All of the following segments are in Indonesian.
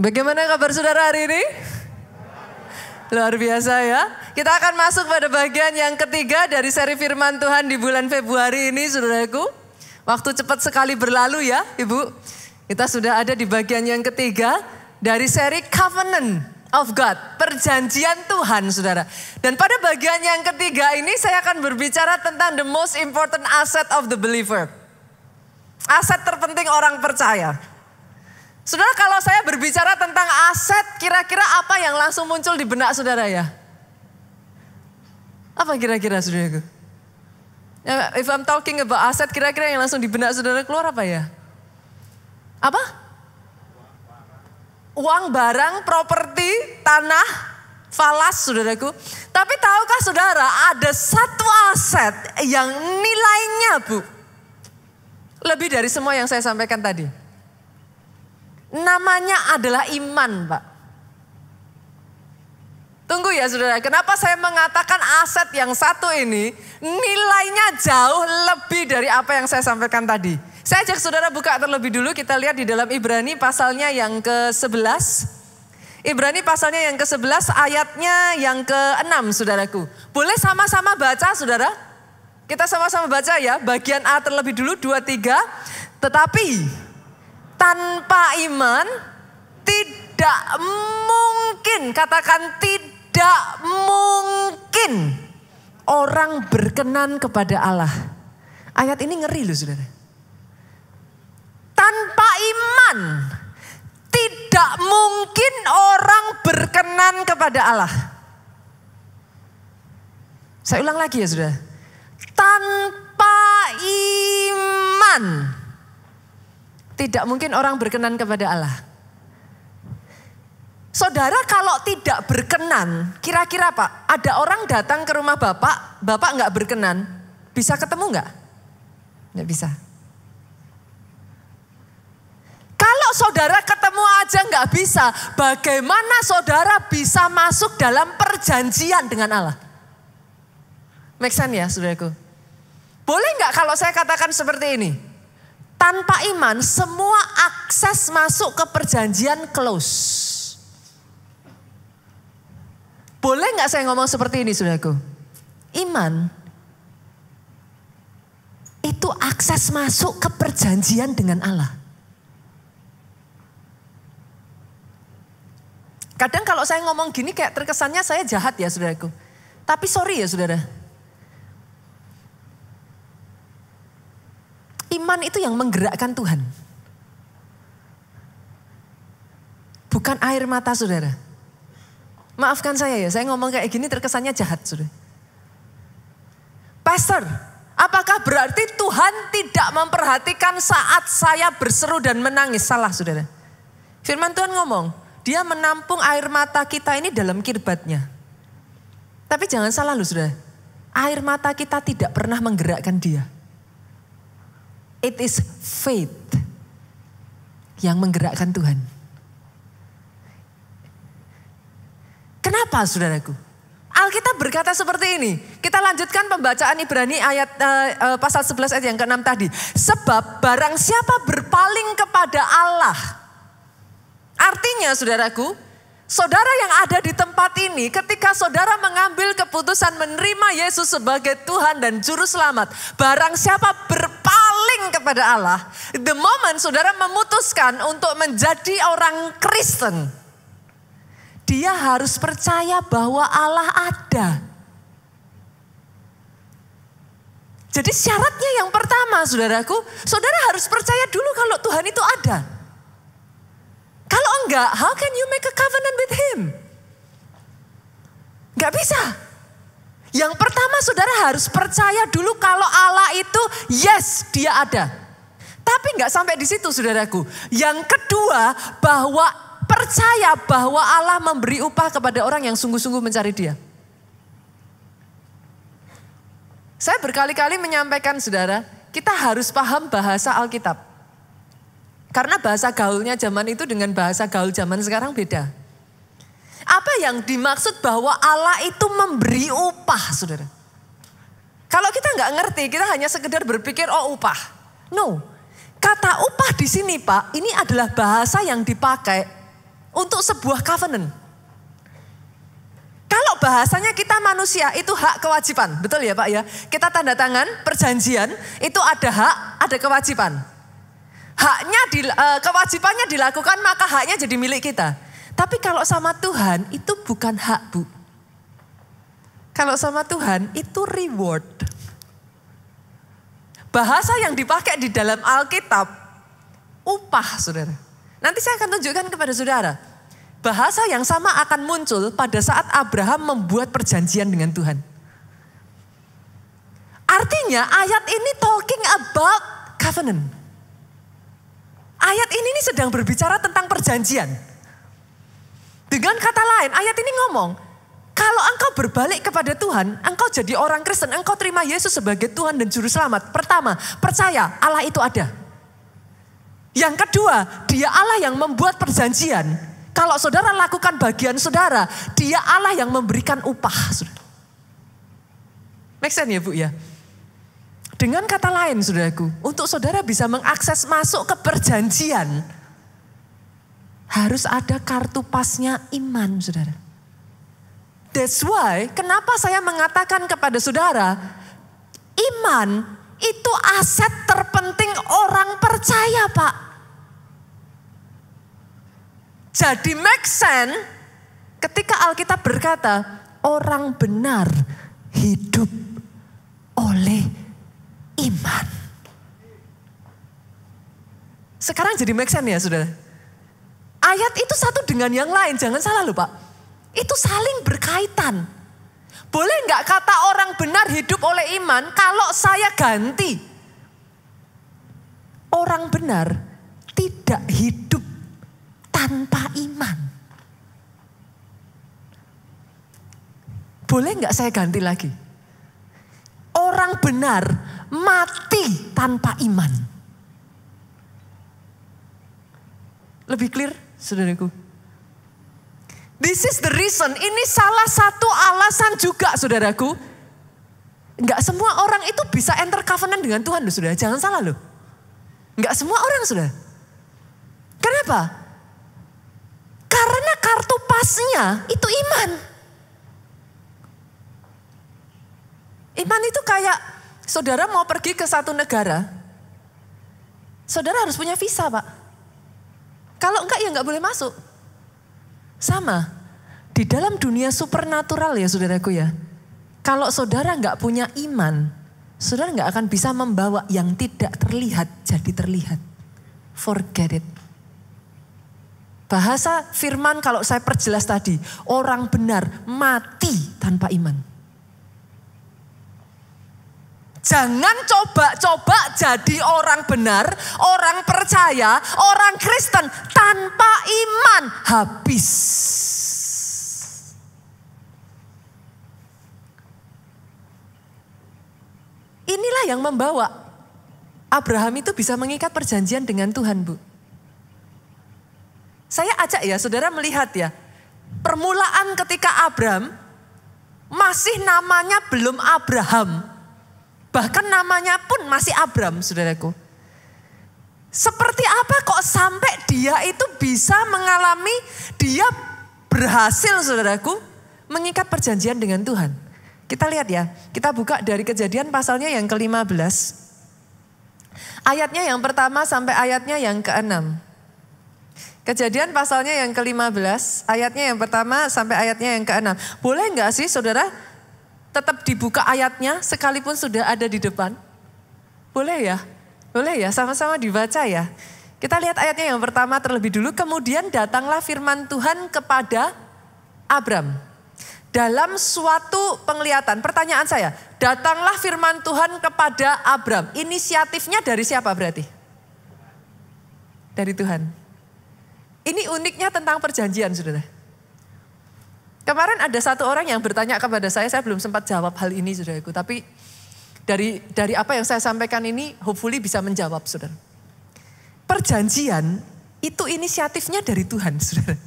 Bagaimana kabar saudara hari ini? Luar biasa ya. Kita akan masuk pada bagian yang ketiga dari seri firman Tuhan di bulan Februari ini saudaraku. Waktu cepat sekali berlalu ya Ibu. Kita sudah ada di bagian yang ketiga dari seri Covenant of God. Perjanjian Tuhan saudara. Dan pada bagian yang ketiga ini saya akan berbicara tentang the most important asset of the believer. Aset terpenting orang percaya. Saudara, kalau saya berbicara tentang aset, kira-kira apa yang langsung muncul di benak saudara ya? Apa kira-kira saudaraku? If I'm talking about aset, kira-kira yang langsung di benak saudara keluar apa ya? Apa? Uang, barang, properti, tanah, falas saudaraku. Tapi tahukah saudara ada satu aset yang nilainya lebih dari semua yang saya sampaikan tadi. Namanya adalah iman, Pak. Tunggu ya saudara, kenapa saya mengatakan aset yang satu ini nilainya jauh lebih dari apa yang saya sampaikan tadi. Saya ajak saudara buka terlebih dulu, kita lihat di dalam Ibrani pasalnya yang ke-11. Ibrani pasalnya yang ke-11 ayatnya yang ke-6 saudaraku. Boleh sama-sama baca saudara? Kita sama-sama baca ya, bagian A terlebih dulu, 2, 3. Tetapi tanpa iman tidak mungkin, katakan tidak mungkin orang berkenan kepada Allah. Ayat ini ngeri loh saudara. Tanpa iman tidak mungkin orang berkenan kepada Allah. Saya ulang lagi ya saudara. Tanpa iman tidak mungkin orang berkenan kepada Allah. Saudara kalau tidak berkenan, kira-kira Pak, ada orang datang ke rumah Bapak, Bapak nggak berkenan, bisa ketemu nggak? Nggak bisa. Kalau saudara ketemu aja nggak bisa, bagaimana saudara bisa masuk dalam perjanjian dengan Allah? Make sense ya saudaraku? Boleh nggak kalau saya katakan seperti ini? Tanpa iman semua akses masuk ke perjanjian close. Boleh gak saya ngomong seperti ini saudaraku? Iman itu akses masuk ke perjanjian dengan Allah. Kadang kalau saya ngomong gini kayak terkesannya saya jahat ya saudaraku. Tapi sorry ya saudara. Iman itu yang menggerakkan Tuhan. Bukan air mata saudara. Maafkan saya ya, saya ngomong kayak gini terkesannya jahat saudara. Pastor, apakah berarti Tuhan tidak memperhatikan saat saya berseru dan menangis? Salah saudara. Firman Tuhan ngomong, dia menampung air mata kita ini dalam kirbatnya. Tapi jangan salah loh saudara. Air mata kita tidak pernah menggerakkan dia. It is faith yang menggerakkan Tuhan. Kenapa saudaraku? Alkitab berkata seperti ini. Kita lanjutkan pembacaan Ibrani ayat pasal 11 ayat yang ke-6 tadi. Sebab barang siapa berpaling kepada Allah. Artinya saudaraku, saudara yang ada di tempat ini ketika saudara mengambil keputusan menerima Yesus sebagai Tuhan dan Juru Selamat. Barang siapa berpaling kepada Allah, the moment saudara memutuskan untuk menjadi orang Kristen, dia harus percaya bahwa Allah ada. Jadi syaratnya yang pertama saudaraku, saudara harus percaya dulu kalau Tuhan itu ada. Kalau enggak, how can you make a covenant with Him? Enggak bisa. Yang pertama saudara harus percaya dulu kalau Allah itu yes dia ada. Tapi enggak sampai di situ saudaraku. Yang kedua bahwa percaya bahwa Allah memberi upah kepada orang yang sungguh-sungguh mencari dia. Saya berkali-kali menyampaikan saudara, kita harus paham bahasa Alkitab. Karena bahasa gaulnya zaman itu dengan bahasa gaul zaman sekarang beda. Apa yang dimaksud bahwa Allah itu memberi upah saudara? Kalau kita nggak ngerti, kita hanya sekedar berpikir oh upah. No, kata upah di sini Pak, ini adalah bahasa yang dipakai untuk sebuah covenant. Kalau bahasanya kita manusia itu hak kewajiban, betul ya Pak ya? Kita tanda tangan perjanjian itu ada hak, ada kewajiban. Kewajibannya dilakukan maka haknya jadi milik kita. Tapi kalau sama Tuhan itu bukan hak Bu. Kalau sama Tuhan itu reward. Bahasa yang dipakai di dalam Alkitab upah saudara. Nanti saya akan tunjukkan kepada saudara. Bahasa yang sama akan muncul pada saat Abraham membuat perjanjian dengan Tuhan. Artinya ayat ini talking about covenant. Ayat ini sedang berbicara tentang perjanjian. Dengan kata lain, ayat ini ngomong, kalau engkau berbalik kepada Tuhan, engkau jadi orang Kristen, engkau terima Yesus sebagai Tuhan dan Juru Selamat. Pertama, percaya Allah itu ada. Yang kedua, Dia Allah yang membuat perjanjian. Kalau saudara lakukan bagian saudara, Dia Allah yang memberikan upah. Make sense ya Bu ya? Dengan kata lain saudaraku, untuk saudara bisa mengakses masuk ke perjanjian, harus ada kartu pasnya iman saudara. That's why kenapa saya mengatakan kepada saudara, iman itu aset terpenting orang percaya Pak. Jadi make sense ketika Alkitab berkata orang benar hidup oleh iman. Sekarang jadi make sense ya saudara. Ayat itu satu dengan yang lain, jangan salah loh Pak. Itu saling berkaitan. Boleh nggak kata orang benar hidup oleh iman kalau saya ganti? Orang benar tidak hidup tanpa iman. Boleh nggak saya ganti lagi? Orang benar mati tanpa iman. Lebih clear, saudaraku? This is the reason, ini salah satu alasan juga, saudaraku. Enggak semua orang itu bisa enter covenant dengan Tuhan, loh, saudara. Jangan salah loh. Enggak semua orang, saudara. Kenapa? Karena kartu pasnya itu iman. Iman itu kayak saudara mau pergi ke satu negara, saudara harus punya visa Pak. Kalau enggak ya enggak boleh masuk. Sama, di dalam dunia supernatural ya saudaraku ya. Kalau saudara enggak punya iman, saudara enggak akan bisa membawa yang tidak terlihat jadi terlihat. Forget it. Bahasa firman kalau saya perjelas tadi, orang benar mati tanpa iman. Jangan coba-coba jadi orang benar, orang percaya, orang Kristen tanpa iman, habis. Inilah yang membawa Abraham itu bisa mengikat perjanjian dengan Tuhan, Bu. Saya ajak ya, saudara melihat ya, permulaan ketika Abraham masih namanya belum Abraham. Bahkan namanya pun masih Abram, saudaraku. Seperti apa kok sampai dia itu bisa mengalami, dia berhasil saudaraku, mengikat perjanjian dengan Tuhan. Kita lihat ya, kita buka dari Kejadian pasalnya yang ke-15. Ayatnya yang pertama sampai ayatnya yang ke-6. Kejadian pasalnya yang ke-15, ayatnya yang pertama sampai ayatnya yang ke-6. Boleh enggak sih saudara tetap dibuka ayatnya sekalipun sudah ada di depan? Boleh ya? Boleh ya? Sama-sama dibaca ya. Kita lihat ayatnya yang pertama terlebih dulu. Kemudian datanglah firman Tuhan kepada Abram dalam suatu penglihatan. Pertanyaan saya, datanglah firman Tuhan kepada Abram. Inisiatifnya dari siapa berarti? Dari Tuhan. Ini uniknya tentang perjanjian, saudara. Kemarin ada satu orang yang bertanya kepada saya belum sempat jawab hal ini saudaraku. Tapi dari apa yang saya sampaikan ini hopefully bisa menjawab saudara. Perjanjian itu inisiatifnya dari Tuhan saudara.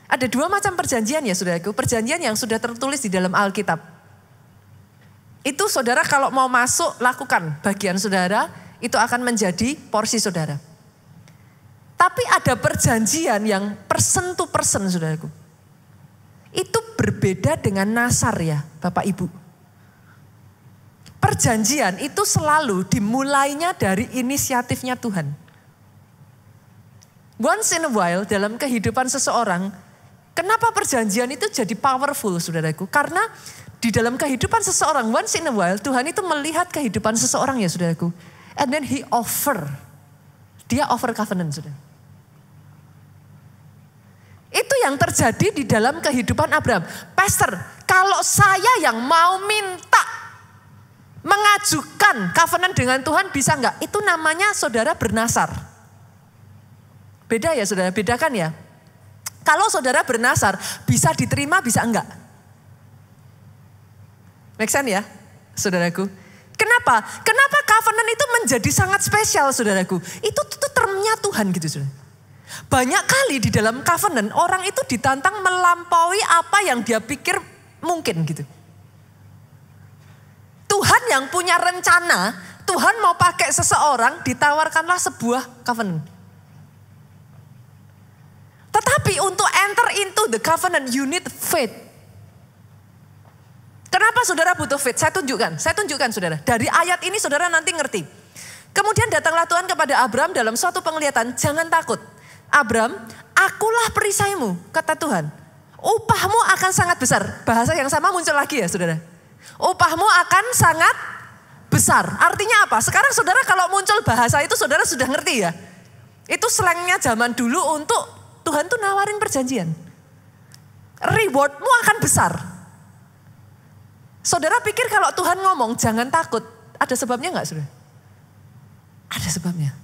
Ada dua macam perjanjian ya saudaraku. Perjanjian yang sudah tertulis di dalam Alkitab. Itu saudara kalau mau masuk lakukan bagian saudara, itu akan menjadi porsi saudara. Tapi ada perjanjian yang person to person, saudaraku. Itu berbeda dengan nasar ya, Bapak Ibu. Perjanjian itu selalu dimulainya dari inisiatifnya Tuhan. Once in a while dalam kehidupan seseorang, kenapa perjanjian itu jadi powerful, saudaraku? Karena di dalam kehidupan seseorang, once in a while, Tuhan itu melihat kehidupan seseorang ya, saudaraku. And then he offer. Dia offer covenant, saudara. Itu yang terjadi di dalam kehidupan Abraham. Pastor, kalau saya yang mau minta mengajukan covenant dengan Tuhan bisa enggak? Itu namanya saudara bernasar. Beda ya saudara, bedakan ya. Kalau saudara bernasar bisa diterima bisa enggak? Make sense ya saudaraku? Kenapa? Kenapa covenant itu menjadi sangat spesial saudaraku? Itu termnya Tuhan gitu saudara. Banyak kali di dalam covenant orang itu ditantang melampaui apa yang dia pikir mungkin gitu. Tuhan yang punya rencana, Tuhan mau pakai seseorang, ditawarkanlah sebuah covenant. Tetapi untuk enter into the covenant you need faith. Kenapa saudara butuh faith? Saya tunjukkan saudara. Dari ayat ini saudara nanti ngerti. Kemudian datanglah Tuhan kepada Abraham dalam suatu penglihatan, jangan takut. Abraham, akulah perisaimu, kata Tuhan. Upahmu akan sangat besar. Bahasa yang sama muncul lagi ya saudara. Upahmu akan sangat besar. Artinya apa? Sekarang saudara kalau muncul bahasa itu saudara sudah ngerti ya. Itu slangnya zaman dulu untuk Tuhan tuh nawarin perjanjian. Rewardmu akan besar. Saudara pikir kalau Tuhan ngomong jangan takut, ada sebabnya enggak saudara? Ada sebabnya.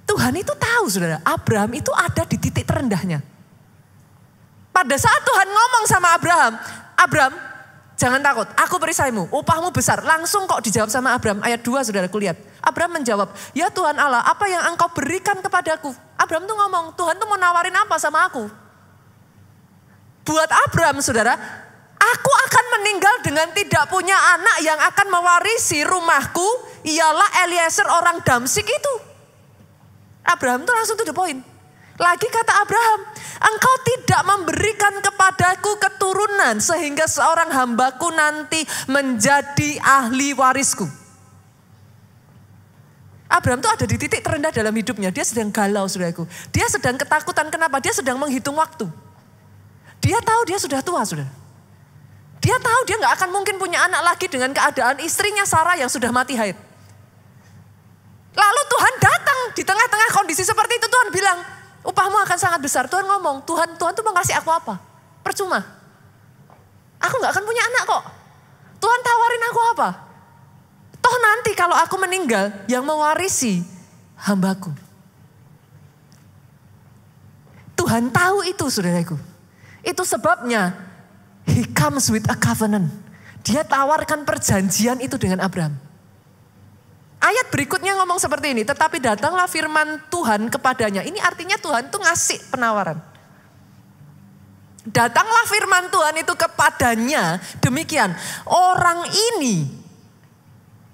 Tuhan itu tahu saudara, Abraham itu ada di titik terendahnya. Pada saat Tuhan ngomong sama Abraham, Abraham jangan takut, aku perisaimu, upahmu besar. Langsung kok dijawab sama Abraham, ayat 2 saudaraku lihat. Abraham menjawab, ya Tuhan Allah, apa yang engkau berikan kepadaku? Abraham tuh ngomong, Tuhan tuh mau nawarin apa sama aku? Buat Abraham saudara, aku akan meninggal dengan tidak punya anak yang akan mewarisi rumahku, ialah Eliezer orang Damsik itu. Abraham tuh langsung to the point. Lagi kata Abraham, engkau tidak memberikan kepadaku keturunan sehingga seorang hambaku nanti menjadi ahli warisku. Abraham tuh ada di titik terendah dalam hidupnya. Dia sedang galau saudaraku. Dia sedang ketakutan. Kenapa? Dia sedang menghitung waktu. Dia tahu dia sudah tua saudara. Dia tahu dia gak akan mungkin punya anak lagi dengan keadaan istrinya Sarah yang sudah mati haid. Lalu Tuhan datang di tengah-tengah kondisi seperti itu. Tuhan bilang, upahmu akan sangat besar. Tuhan ngomong, Tuhan tuh mau kasih aku apa? Percuma. Aku gak akan punya anak kok. Tuhan tawarin aku apa? Toh nanti kalau aku meninggal, yang mewarisi hambaku. Tuhan tahu itu saudaraku. Itu sebabnya he comes with a covenant. Dia tawarkan perjanjian itu dengan Abraham. Ayat berikutnya ngomong seperti ini, tetapi datanglah firman Tuhan kepadanya. Ini artinya Tuhan tuh ngasih penawaran. Datanglah firman Tuhan itu kepadanya, demikian. Orang ini,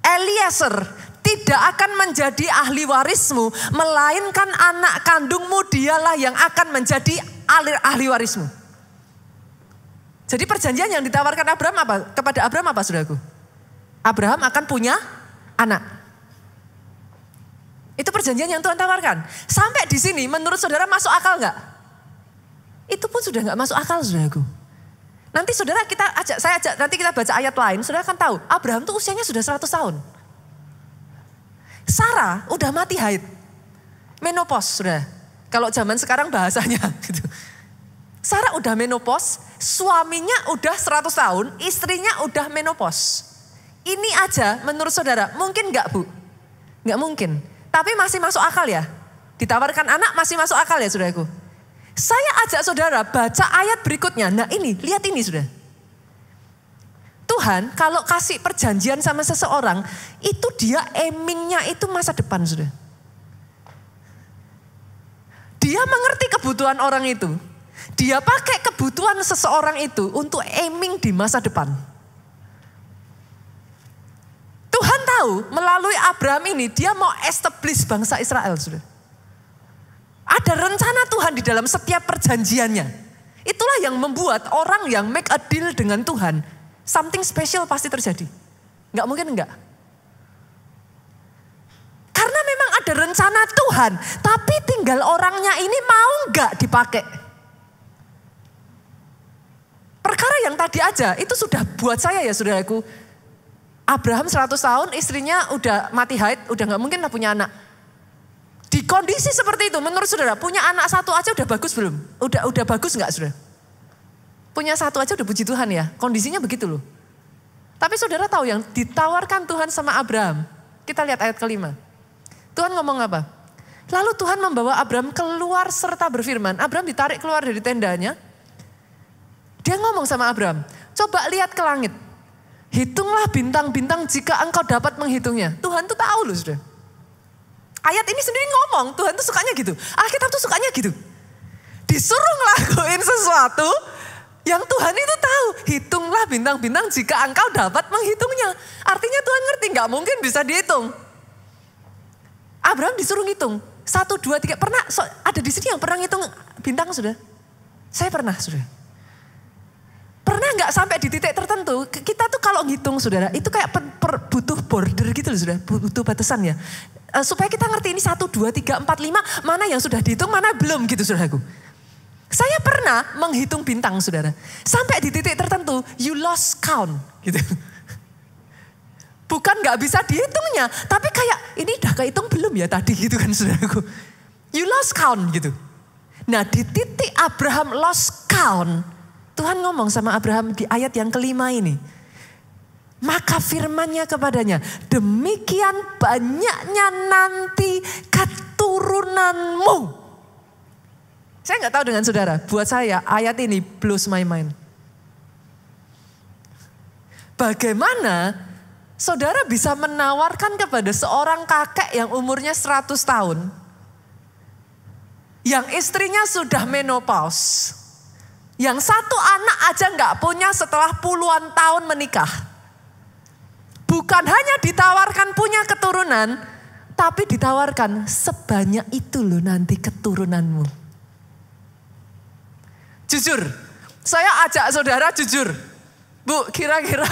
Eliezer, tidak akan menjadi ahli warismu, melainkan anak kandungmu dialah yang akan menjadi ahli warismu. Jadi perjanjian yang ditawarkan Abraham apa? Kepada Abraham apa saudaraku? Abraham akan punya anak. Itu perjanjian yang Tuhan tawarkan. Sampai di sini menurut saudara masuk akal enggak? Itu pun sudah enggak masuk akal saudaraku. Nanti saudara nanti kita baca ayat lain, saudara akan tahu. Abraham tuh usianya sudah 100 tahun. Sarah udah mati haid. Menopause saudara. Kalau zaman sekarang bahasanya gitu. Sarah udah menopause, suaminya udah 100 tahun, istrinya udah menopause. Ini aja menurut saudara, mungkin enggak bu? Enggak mungkin. Tapi masih masuk akal ya. Ditawarkan anak masih masuk akal ya saudaraku. Saya ajak saudara baca ayat berikutnya. Nah ini, lihat ini saudara. Tuhan kalau kasih perjanjian sama seseorang, itu dia aimingnya itu masa depan saudara. Dia mengerti kebutuhan orang itu. Dia pakai kebutuhan seseorang itu untuk aiming di masa depan. Tuhan tahu melalui Abraham ini dia mau establish bangsa Israel. Saudara. Ada rencana Tuhan di dalam setiap perjanjiannya. Itulah yang membuat orang yang make a deal dengan Tuhan, something special pasti terjadi. Enggak mungkin enggak. Karena memang ada rencana Tuhan, tapi tinggal orangnya ini mau enggak dipakai. Perkara yang tadi aja, itu sudah buat saya ya saudaraku. Abraham 100 tahun, istrinya udah mati haid, udah gak mungkin lah punya anak. Di kondisi seperti itu, menurut saudara, punya anak satu aja udah bagus belum? Udah bagus gak saudara? Punya satu aja udah puji Tuhan ya, kondisinya begitu loh. Tapi saudara tahu yang ditawarkan Tuhan sama Abraham. Kita lihat ayat kelima. Tuhan ngomong apa? Lalu Tuhan membawa Abraham keluar serta berfirman. Abraham ditarik keluar dari tendanya. Dia ngomong sama Abraham, coba lihat ke langit. Hitunglah bintang-bintang jika engkau dapat menghitungnya. Tuhan tuh tahu loh sudah. Ayat ini sendiri ngomong, Tuhan tuh sukanya gitu. Alkitab tuh sukanya gitu. Disuruh ngelakuin sesuatu yang Tuhan itu tahu. Hitunglah bintang-bintang jika engkau dapat menghitungnya. Artinya Tuhan ngerti gak mungkin bisa dihitung. Abraham disuruh ngitung. 1, 2, 3. Pernah ada di sini yang pernah ngitung bintang sudah? Saya pernah sudah. Pernah nggak sampai di titik tertentu, kita tuh kalau ngitung saudara, itu kayak butuh border gitu loh saudara, butuh batasan ya. Supaya kita ngerti ini 1, 2, 3, 4, 5, mana yang sudah dihitung, mana belum gitu saudaraku. Saya pernah menghitung bintang saudara, sampai di titik tertentu, you lost count gitu. Bukan nggak bisa dihitungnya, tapi kayak ini udah kehitung belum ya tadi gitu kan saudaraku. You lost count gitu. Nah di titik Abraham lost count, Tuhan ngomong sama Abraham di ayat yang kelima ini. Maka firman-Nya kepadanya, demikian banyaknya nanti keturunanmu. Saya nggak tahu dengan saudara, buat saya ayat ini blows my mind. Bagaimana saudara bisa menawarkan kepada seorang kakek yang umurnya 100 tahun, yang istrinya sudah menopause, yang satu anak aja nggak punya setelah puluhan tahun menikah. Bukan hanya ditawarkan punya keturunan, tapi ditawarkan sebanyak itu loh nanti keturunanmu. Jujur, saya ajak saudara jujur. Bu, kira-kira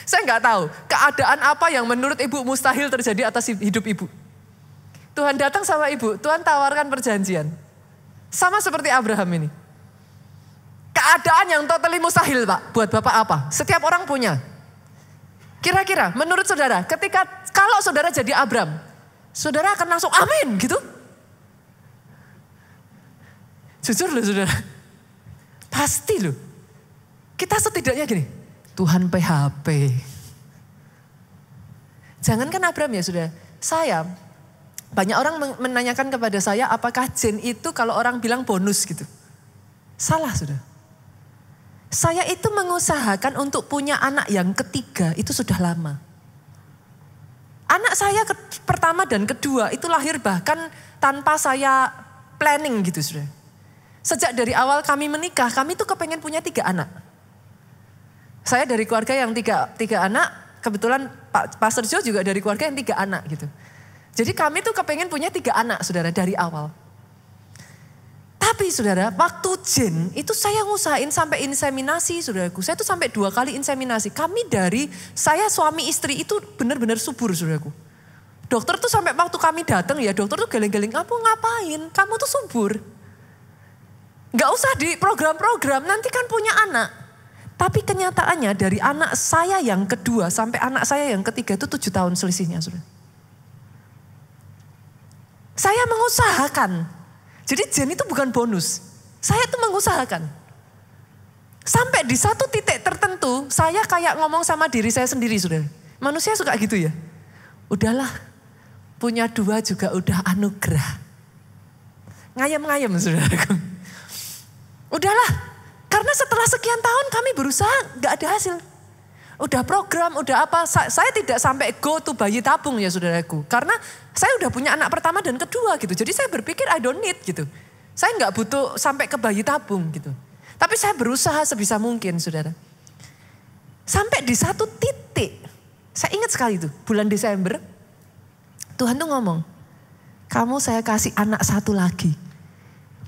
saya nggak tahu keadaan apa yang menurut ibu mustahil terjadi atas hidup ibu. Tuhan datang sama ibu, Tuhan tawarkan perjanjian. Sama seperti Abraham ini. Keadaan yang totally mustahil Pak, buat Bapak apa? Setiap orang punya. Kira-kira menurut saudara, kalau saudara jadi Abraham, saudara akan langsung amin gitu? Jujur loh saudara, pasti loh. Kita setidaknya gini, Tuhan PHP. Jangankan Abraham ya saudara, banyak orang menanyakan kepada saya apakah jin itu kalau orang bilang bonus gitu. Salah saudara. Saya itu mengusahakan untuk punya anak yang ketiga itu sudah lama. Anak saya pertama dan kedua itu lahir bahkan tanpa saya planning gitu sudah. Sejak dari awal kami menikah, kami tuh kepengen punya 3 anak. Saya dari keluarga yang tiga anak, kebetulan Pak Pastor Jo juga dari keluarga yang 3 anak gitu. Jadi kami tuh kepengen punya 3 anak saudara dari awal. Tapi saudara, waktu Jen itu saya ngusahain sampai inseminasi saudaraku. Saya tuh sampai 2 kali inseminasi. Saya suami istri itu benar-benar subur saudaraku. Dokter tuh sampai waktu kami datang ya, dokter tuh geleng-geleng, ngapain? Kamu tuh subur. Gak usah di program-program, nanti kan punya anak. Tapi kenyataannya dari anak saya yang kedua sampai anak saya yang ketiga itu 7 tahun selisihnya saudara. Saya mengusahakan. Jadi Jen itu bukan bonus. Saya tuh mengusahakan. Sampai di satu titik tertentu, saya kayak ngomong sama diri saya sendiri, saudara. Manusia suka gitu ya. Udahlah, punya 2 juga udah anugerah. Ngayem-ngayem, saudaraku. Udahlah, karena setelah sekian tahun kami berusaha, gak ada hasil. Udah program, udah apa. Saya tidak sampai go to bayi tabung ya saudaraku. Karena saya udah punya anak pertama dan kedua gitu. Jadi saya berpikir I don't need gitu. Saya gak butuh sampai ke bayi tabung gitu. Tapi saya berusaha sebisa mungkin saudara. Sampai di satu titik. Saya ingat sekali itu bulan Desember. Tuhan tuh ngomong. kamu saya kasih anak satu lagi.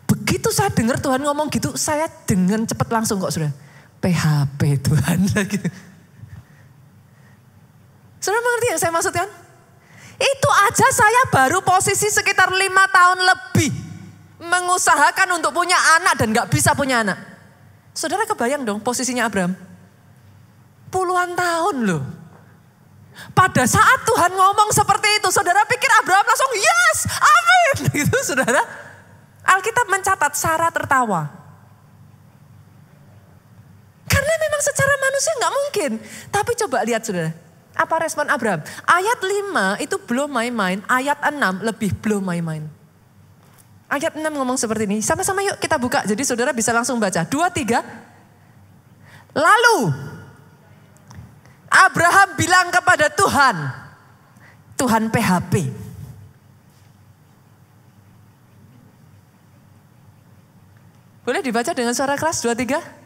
Begitu saya dengar Tuhan ngomong gitu, saya dengan cepat langsung kok saudara. PHP Tuhan lagi. Saudara mengerti yang saya maksudkan? Itu aja saya baru posisi sekitar 5 tahun lebih. Mengusahakan untuk punya anak dan gak bisa punya anak. Saudara kebayang dong posisinya Abraham. Puluhan tahun loh. Pada saat Tuhan ngomong seperti itu, saudara pikir Abraham langsung yes, amin. Gitu saudara. Alkitab mencatat Sarah tertawa. Karena memang secara manusia gak mungkin. Tapi coba lihat saudara. Apa respon Abraham? Ayat 5 itu blow my mind. Ayat 6 lebih blow my mind. Ayat 6 ngomong seperti ini. Sama-sama yuk kita buka. Jadi saudara bisa langsung baca. 2, 3. Lalu Abraham bilang kepada Tuhan. Tuhan PHP. Boleh dibaca dengan suara keras? 2, 3.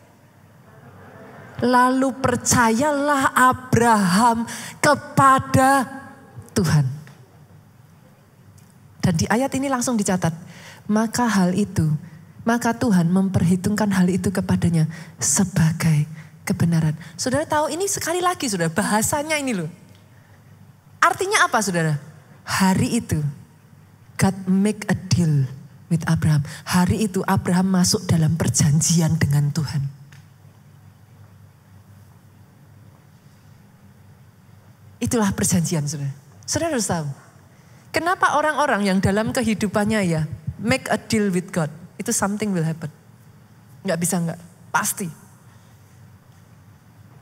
Lalu percayalah Abraham kepada Tuhan. Dan di ayat ini langsung dicatat. Maka Tuhan memperhitungkan hal itu kepadanya sebagai kebenaran. Saudara tahu ini sekali lagi saudara, bahasanya ini loh. Artinya apa saudara? Hari itu God make a deal with Abraham. Hari itu Abraham masuk dalam perjanjian dengan Tuhan. Itulah perjanjian saudara. Saudara harus tahu. Kenapa orang-orang yang dalam kehidupannya ya make a deal with God. Itu something will happen. Gak bisa gak. Pasti.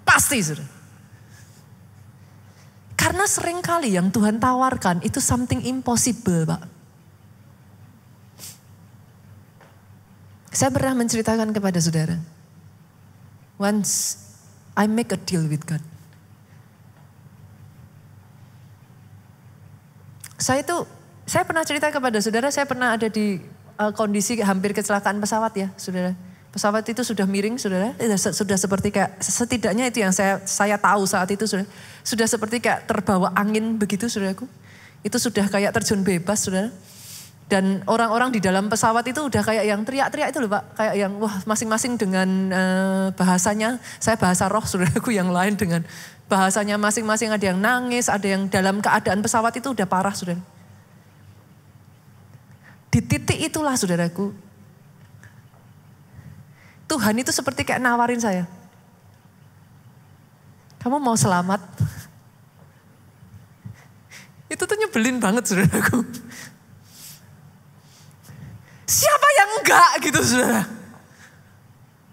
Pasti saudara. Karena seringkali yang Tuhan tawarkan itu something impossible Pak. Saya pernah menceritakan kepada saudara. Once I make a deal with God. Saya pernah cerita kepada saudara, saya pernah ada di kondisi hampir kecelakaan pesawat ya saudara. Pesawat itu sudah miring saudara, sudah seperti kayak, setidaknya itu yang saya tahu saat itu saudara. Sudah seperti kayak terbawa angin begitu saudaraku. Itu sudah kayak terjun bebas saudara. Dan orang-orang di dalam pesawat itu udah kayak yang teriak-teriak itu loh Pak. Kayak yang wah masing-masing dengan bahasanya, saya bahasa roh saudaraku yang lain dengan bahasanya masing-masing, ada yang nangis, ada yang dalam keadaan pesawat itu udah parah saudara. Di titik itulah saudaraku, Tuhan itu seperti kayak nawarin saya. Kamu mau selamat? Itu tuh nyebelin banget saudaraku. Siapa yang enggak gitu saudara.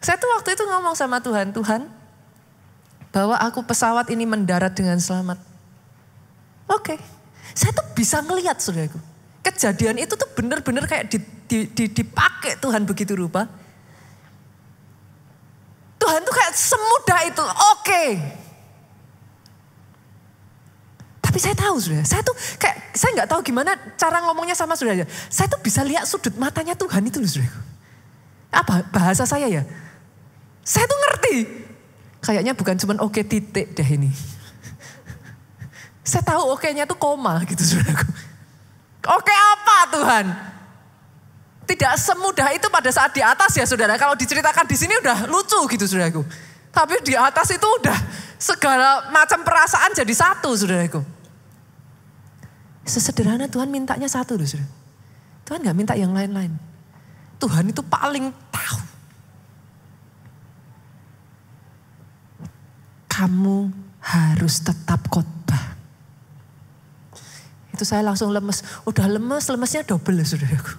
Saya tuh waktu itu ngomong sama Tuhan, Tuhan, bahwa aku pesawat ini mendarat dengan selamat. Oke. Saya tuh bisa ngelihat saudaraku. Kejadian itu tuh benar-benar kayak dipakai Tuhan begitu rupa. Tuhan tuh kayak semudah itu. Oke. Tapi saya tahu saudara, saya nggak tahu gimana cara ngomongnya sama saudara. Saya tuh bisa lihat sudut matanya Tuhan itu loh saudara. Apa bahasa saya ya? Saya tuh ngerti. Kayaknya bukan cuma oke titik deh ini. Saya tahu oke-nya tuh koma gitu saudaraku. Oke apa Tuhan? Tidak semudah itu pada saat di atas ya saudara. Kalau diceritakan di sini udah lucu gitu saudaraku. Tapi di atas itu udah segala macam perasaan jadi satu saudaraku. Sesederhana Tuhan mintanya satu loh saudara. Tuhan gak minta yang lain-lain. Tuhan itu paling tahu. Kamu harus tetap khotbah. Itu saya langsung lemes. Udah lemesnya double saudaraku.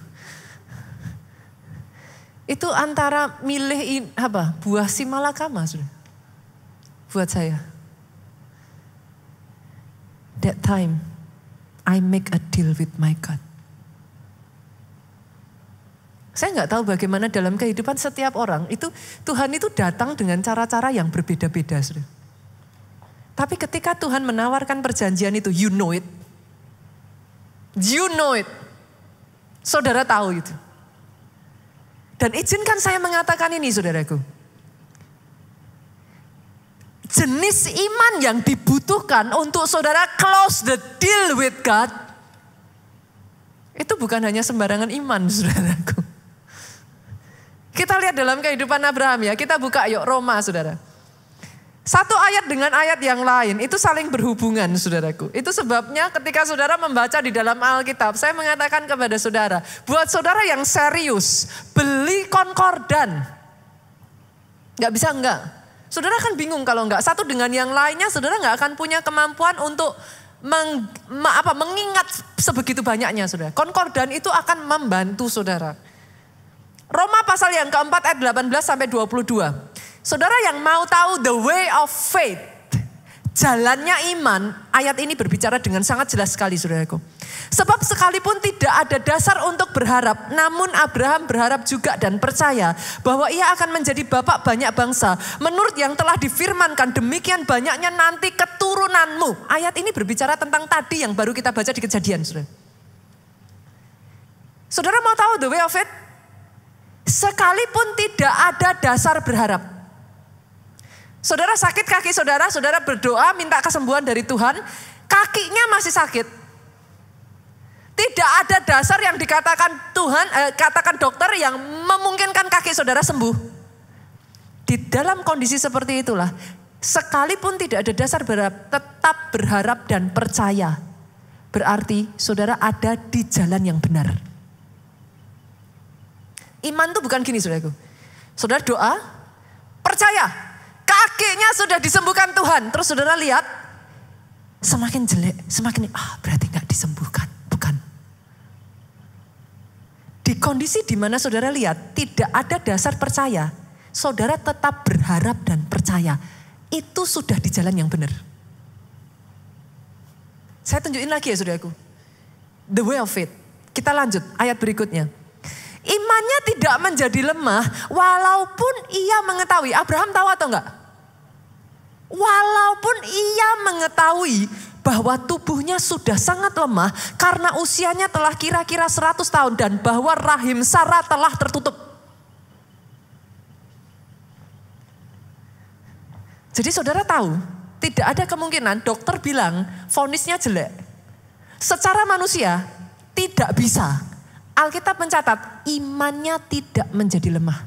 Itu antara milih buah si malakama saudara. Buat saya. That time I make a deal with my God. Saya nggak tahu bagaimana dalam kehidupan setiap orang itu Tuhan itu datang dengan cara-cara yang berbeda-beda saudara. Tapi ketika Tuhan menawarkan perjanjian itu, you know it. You know it. Saudara tahu itu. Dan izinkan saya mengatakan ini saudaraku. Jenis iman yang dibutuhkan untuk saudara close the deal with God. Itu bukan hanya sembarangan iman, saudaraku. Kita lihat dalam kehidupan Abraham ya, kita buka yuk Roma, saudara. Satu ayat dengan ayat yang lain itu saling berhubungan, saudaraku. Itu sebabnya ketika saudara membaca di dalam Alkitab, saya mengatakan kepada saudara, buat saudara yang serius, beli konkordan. Gak bisa enggak. Saudara kan bingung kalau enggak. Satu dengan yang lainnya, saudara gak akan punya kemampuan untuk mengingat sebegitu banyaknya, saudara. Konkordan itu akan membantu saudara. Roma pasal yang keempat ayat 18 sampai 22. Saudara yang mau tahu the way of faith, jalannya iman, ayat ini berbicara dengan sangat jelas sekali, saudaraku. Sebab sekalipun tidak ada dasar untuk berharap, namun Abraham berharap juga dan percaya bahwa ia akan menjadi bapak banyak bangsa. Menurut yang telah difirmankan, demikian banyaknya nanti keturunanmu. Ayat ini berbicara tentang tadi yang baru kita baca di Kejadian, saudara. Saudara mau tahu the way of faith? Sekalipun tidak ada dasar berharap. Saudara sakit kaki saudara, saudara berdoa minta kesembuhan dari Tuhan, kakinya masih sakit. Tidak ada dasar yang dikatakan katakan dokter yang memungkinkan kaki saudara sembuh. Di dalam kondisi seperti itulah, sekalipun tidak ada dasar berharap, tetap berharap dan percaya. Berarti saudara ada di jalan yang benar. Iman itu bukan gini, saudaraku. Saudara doa, percaya. Kakinya sudah disembuhkan Tuhan. Terus saudara lihat, semakin jelek, semakin berarti gak disembuhkan. Bukan. Di kondisi di mana saudara lihat tidak ada dasar percaya, saudara tetap berharap dan percaya. Itu sudah di jalan yang benar. Saya tunjukin lagi ya saudaraku. The way of faith. Kita lanjut ayat berikutnya. Imannya tidak menjadi lemah walaupun ia mengetahui. Abraham tahu atau enggak? Walaupun ia mengetahui bahwa tubuhnya sudah sangat lemah karena usianya telah kira-kira 100 tahun dan bahwa rahim Sarah telah tertutup. Jadi saudara tahu, tidak ada kemungkinan dokter bilang vonisnya jelek. Secara manusia tidak bisa. Alkitab mencatat imannya tidak menjadi lemah.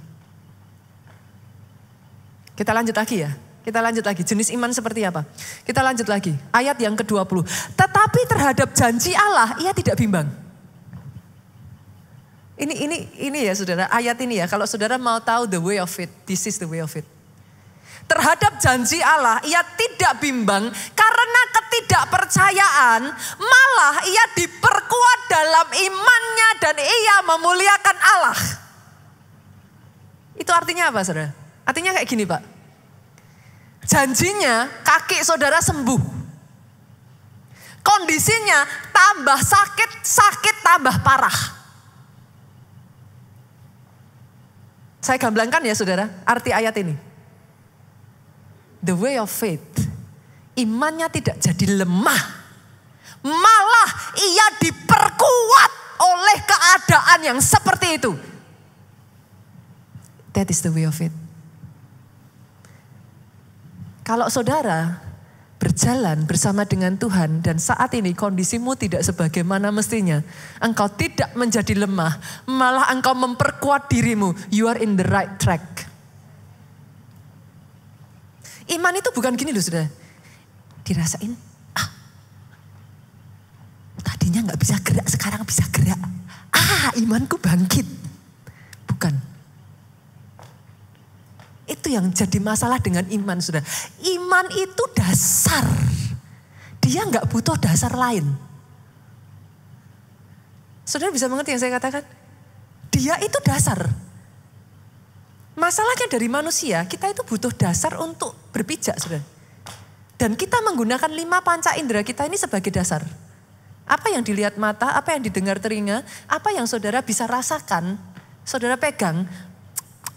Kita lanjut lagi ya. Kita lanjut lagi. Jenis iman seperti apa? Kita lanjut lagi. Ayat yang ke-20. Tetapi terhadap janji Allah ia tidak bimbang. Ini ya saudara. Ayat ini ya. Kalau saudara mau tahu the way of it. This is the way of it. Terhadap janji Allah ia tidak bimbang karena ketidakpercayaan, malah ia diperkuat dalam imannya dan ia memuliakan Allah. Itu artinya apa saudara? Artinya kayak gini Pak. Janjinya kaki saudara sembuh. Kondisinya tambah sakit tambah parah. Saya gamblangkan ya saudara arti ayat ini. The way of faith, imannya tidak jadi lemah, malah ia diperkuat oleh keadaan yang seperti itu. That is the way of faith. Kalau saudara berjalan bersama dengan Tuhan dan saat ini kondisimu tidak sebagaimana mestinya, engkau tidak menjadi lemah, malah engkau memperkuat dirimu, you are in the right track. Iman itu bukan gini loh saudara. Dirasain, tadinya gak bisa gerak, sekarang bisa gerak. Imanku bangkit. Bukan. Itu yang jadi masalah dengan iman saudara. Iman itu dasar. Dia gak butuh dasar lain. Saudara bisa mengerti yang saya katakan? Dia itu dasar. Masalahnya dari manusia, kita itu butuh dasar untuk berpijak, saudara. Dan kita menggunakan 5 panca indera kita ini sebagai dasar. Apa yang dilihat mata, apa yang didengar telinga, apa yang saudara bisa rasakan, saudara pegang,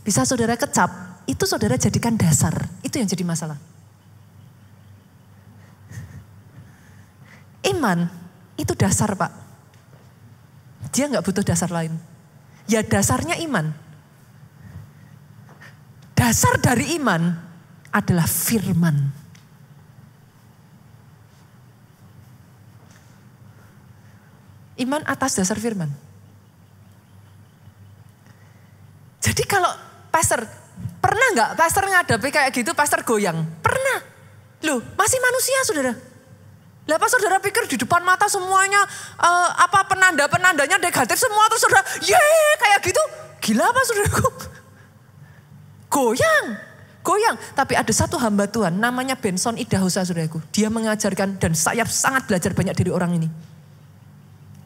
bisa saudara kecap, itu saudara jadikan dasar. Itu yang jadi masalah. Iman itu dasar Pak. Dia gak butuh dasar lain. Ya dasarnya iman. Dasar dari iman adalah firman. Iman atas dasar firman. Jadi kalau pastor, pernah nggak pastor ngadapi kayak gitu, pastor goyang? Pernah. Loh, masih manusia saudara. Lah apa saudara pikir di depan mata semuanya penanda-penandanya negatif semua terus saudara, kayak gitu. Gila apa saudaraku? Goyang. Tapi ada satu hamba Tuhan namanya Benson Idahosa saudaraku. Dia mengajarkan dan saya sangat belajar banyak dari orang ini.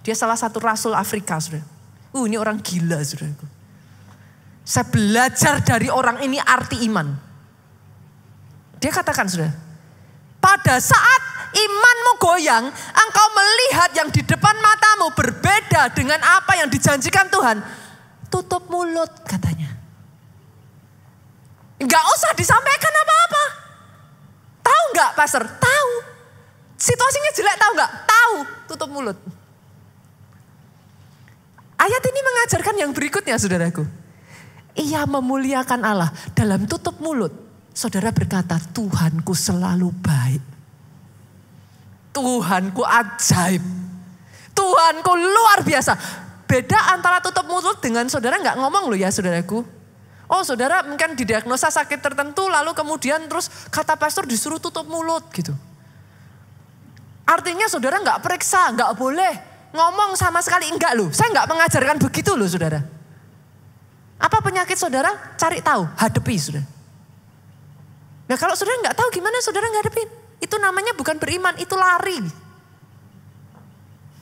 Dia salah satu rasul Afrika saudara. Ini orang gila saudaraku. Saya belajar dari orang ini arti iman. Dia katakan saudara, pada saat imanmu goyang, engkau melihat yang di depan matamu berbeda dengan apa yang dijanjikan Tuhan. Tutup mulut katanya. Enggak usah disampaikan apa-apa. Tahu enggak pastor? Tahu. Situasinya jelek tahu enggak? Tahu. Tutup mulut. Ayat ini mengajarkan yang berikutnya saudaraku. Ia memuliakan Allah dalam tutup mulut. Saudara berkata, Tuhanku selalu baik. Tuhanku ajaib. Tuhanku luar biasa. Beda antara tutup mulut dengan saudara nggak ngomong loh ya saudaraku. Oh saudara mungkin didiagnosa sakit tertentu lalu kemudian terus kata pastor disuruh tutup mulut gitu. Artinya saudara nggak periksa, nggak boleh ngomong sama sekali, enggak loh. Saya nggak mengajarkan begitu loh saudara. Apa penyakit saudara? Cari tahu, hadapi saudara. Nah kalau saudara nggak tahu gimana saudara ngadepin? Itu namanya bukan beriman, itu lari.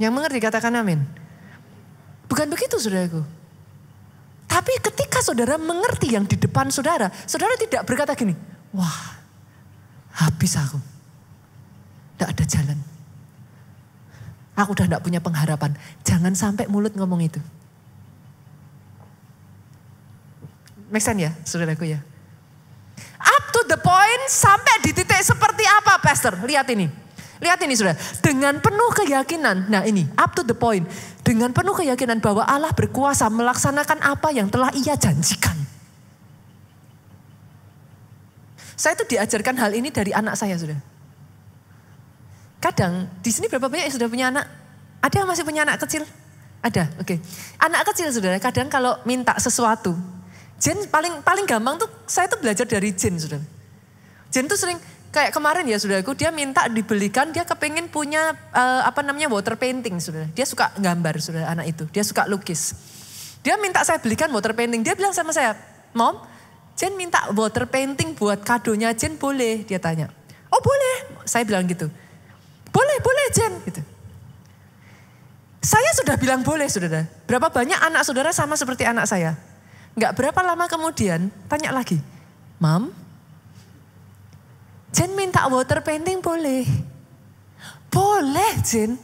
Yang mengerti katakan amin. Bukan begitu saudaraku. Tapi ketika saudara mengerti yang di depan saudara, saudara tidak berkata gini, wah habis aku. Tidak ada jalan. Aku udah tidak punya pengharapan. Jangan sampai mulut ngomong itu. Make sense ya saudaraku ya. Up to the point sampai di titik seperti apa pastor? Lihat ini. Lihat ini saudara. Dengan penuh keyakinan. Nah ini up to the point. Dengan penuh keyakinan bahwa Allah berkuasa melaksanakan apa yang telah ia janjikan. Saya itu diajarkan hal ini dari anak saya saudara. Kadang di sini berapa banyak yang sudah punya anak? Ada yang masih punya anak kecil? Ada, oke. Anak kecil saudara kadang kalau minta sesuatu. Jen paling gampang tuh saya tuh belajar dari Jen saudara. Jen tuh sering kayak kemarin ya saudaraku dia minta dibelikan dia kepengen punya water painting saudara. Dia suka gambar saudara anak itu. Dia suka lukis. Dia minta saya belikan water painting. Dia bilang sama saya, Mom, Jen minta water painting buat kadonya Jen boleh? Dia tanya. Oh boleh. Saya bilang gitu. Boleh Jen gitu. Saya sudah bilang boleh saudara. Berapa banyak anak saudara sama seperti anak saya? Enggak berapa lama kemudian tanya lagi. Mam, Jen minta water painting boleh? Boleh Jen.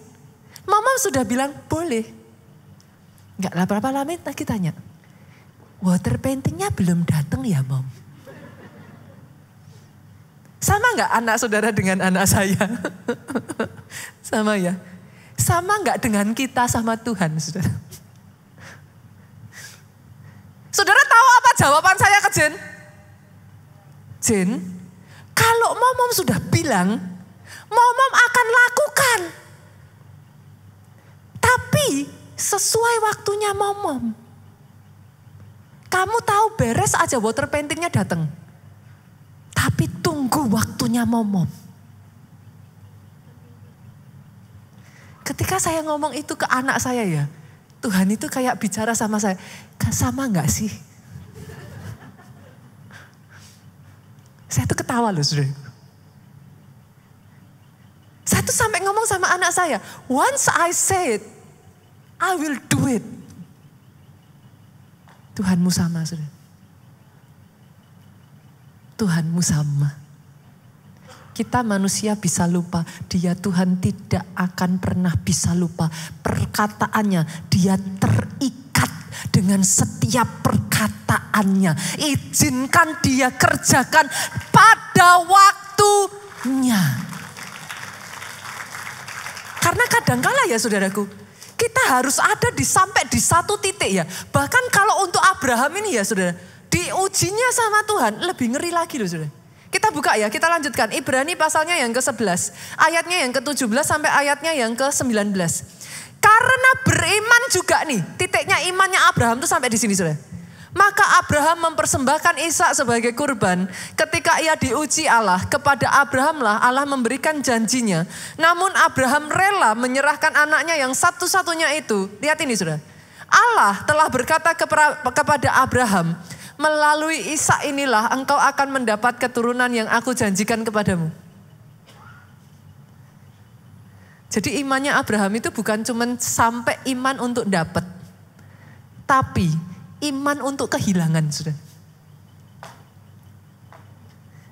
Mama sudah bilang boleh. Enggak lah berapa lama lagi tanya. Water paintingnya belum datang ya Mom? Sama enggak anak saudara dengan anak saya? Sama ya? Sama enggak dengan kita sama Tuhan saudara? Saudara tahu apa jawaban saya ke Jen? Jen, kalau Momom sudah bilang, Momom akan lakukan. Tapi sesuai waktunya Momom. Kamu tahu beres aja water paintingnya datang. Tapi tunggu waktunya Momom. Ketika saya ngomong itu ke anak saya ya, Tuhan itu kayak bicara sama saya, sama gak sih? Saya tuh ketawa loh saudara. Saya tuh sampai ngomong sama anak saya, once I say it, I will do it. Tuhanmu sama saudara. Tuhanmu sama. Kita manusia bisa lupa, dia Tuhan tidak akan pernah bisa lupa. Perkataannya, dia terikat dengan setiap perkataannya. Izinkan dia kerjakan pada waktunya. Karena kadangkala ya saudaraku, kita harus ada sampai di satu titik ya. Bahkan kalau untuk Abraham ini ya saudara, diujinya sama Tuhan lebih ngeri lagi loh saudara. Kita buka ya, kita lanjutkan. Ibrani pasalnya yang ke-11. Ayatnya yang ke-17 sampai ayatnya yang ke-19. Karena beriman juga nih, titiknya imannya Abraham tuh sampai di sini sudah. Maka Abraham mempersembahkan Ishak sebagai kurban. Ketika ia diuji Allah, kepada Abraham lah Allah memberikan janjinya. Namun Abraham rela menyerahkan anaknya yang satu-satunya itu. Lihat ini sudah. Allah telah berkata kepada Abraham, melalui Ishak inilah engkau akan mendapat keturunan yang aku janjikan kepadamu. Jadi imannya Abraham itu bukan cuma sampai iman untuk dapat, tapi iman untuk kehilangan sudah.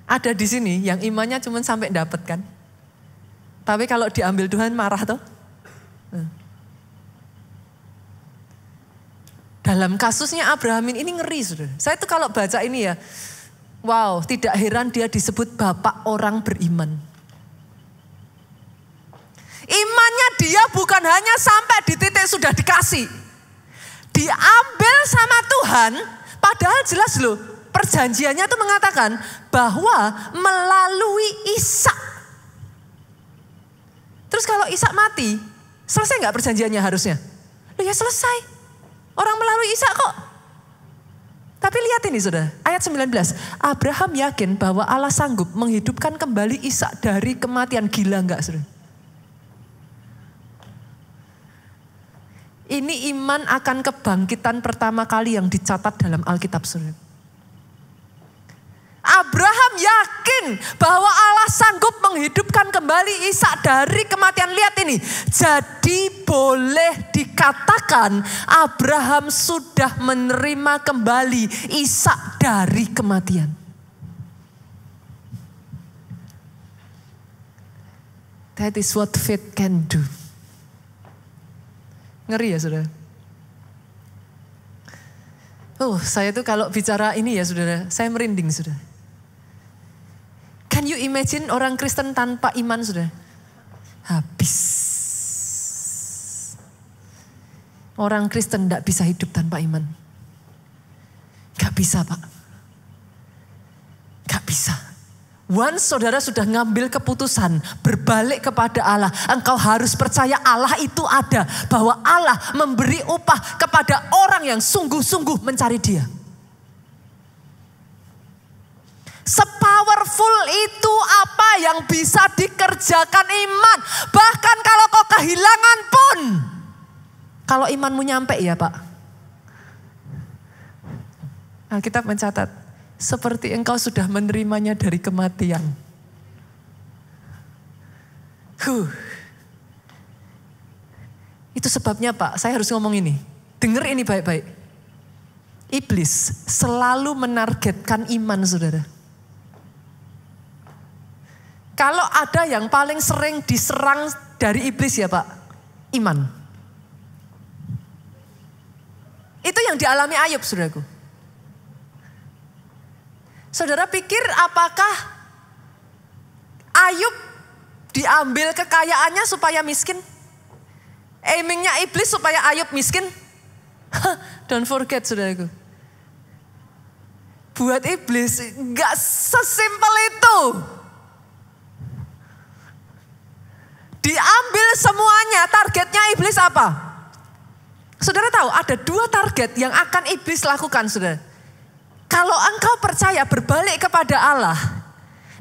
Ada di sini yang imannya cuma sampai dapat kan. Tapi kalau diambil Tuhan marah toh. Dalam kasusnya Abraham ini ngeri sudah. Saya tuh kalau baca ini ya, wow, tidak heran dia disebut bapak orang beriman. Imannya dia bukan hanya sampai di titik sudah dikasih. Diambil sama Tuhan, padahal jelas loh perjanjiannya tuh mengatakan bahwa melalui Ishak. Terus kalau Ishak mati, selesai gak perjanjiannya harusnya? Loh ya selesai. Orang melalui Ishak kok. Tapi lihat ini saudara, ayat 19. Abraham yakin bahwa Allah sanggup menghidupkan kembali Ishak dari kematian. Gila enggak saudara? Ini iman akan kebangkitan pertama kali yang dicatat dalam Alkitab saudara. Abraham yakin bahwa Allah sanggup menghidupkan kembali Ishak dari kematian. Lihat ini. Jadi boleh dikatakan Abraham sudah menerima kembali Ishak dari kematian. That is what faith can do. Ngeri ya saudara. Saya tuh kalau bicara ini ya saudara, saya merinding saudara. Can you imagine orang Kristen tanpa iman saudara? Habis. Orang Kristen tidak bisa hidup tanpa iman. Gak bisa Pak. Gak bisa. Once saudara sudah ngambil keputusan berbalik kepada Allah, engkau harus percaya Allah itu ada. Bahwa Allah memberi upah kepada orang yang sungguh-sungguh mencari Dia. Sepowerful itu apa yang bisa dikerjakan iman. Bahkan kalau kau kehilangan pun. Kalau imanmu nyampe ya Pak. Alkitab mencatat. Seperti engkau sudah menerimanya dari kematian. Itu sebabnya Pak, saya harus ngomong ini. Dengar ini baik-baik. Iblis selalu menargetkan iman saudara. Kalau ada yang paling sering diserang dari iblis ya Pak, iman. Itu yang dialami Ayub saudaraku. Saudara pikir apakah Ayub diambil kekayaannya supaya miskin? Aimingnya iblis supaya Ayub miskin? Don't forget saudaraku. Buat iblis gak sesimpel itu. Diambil semuanya, targetnya iblis apa? Saudara tahu ada 2 target yang akan iblis lakukan saudara. Kalau engkau percaya berbalik kepada Allah,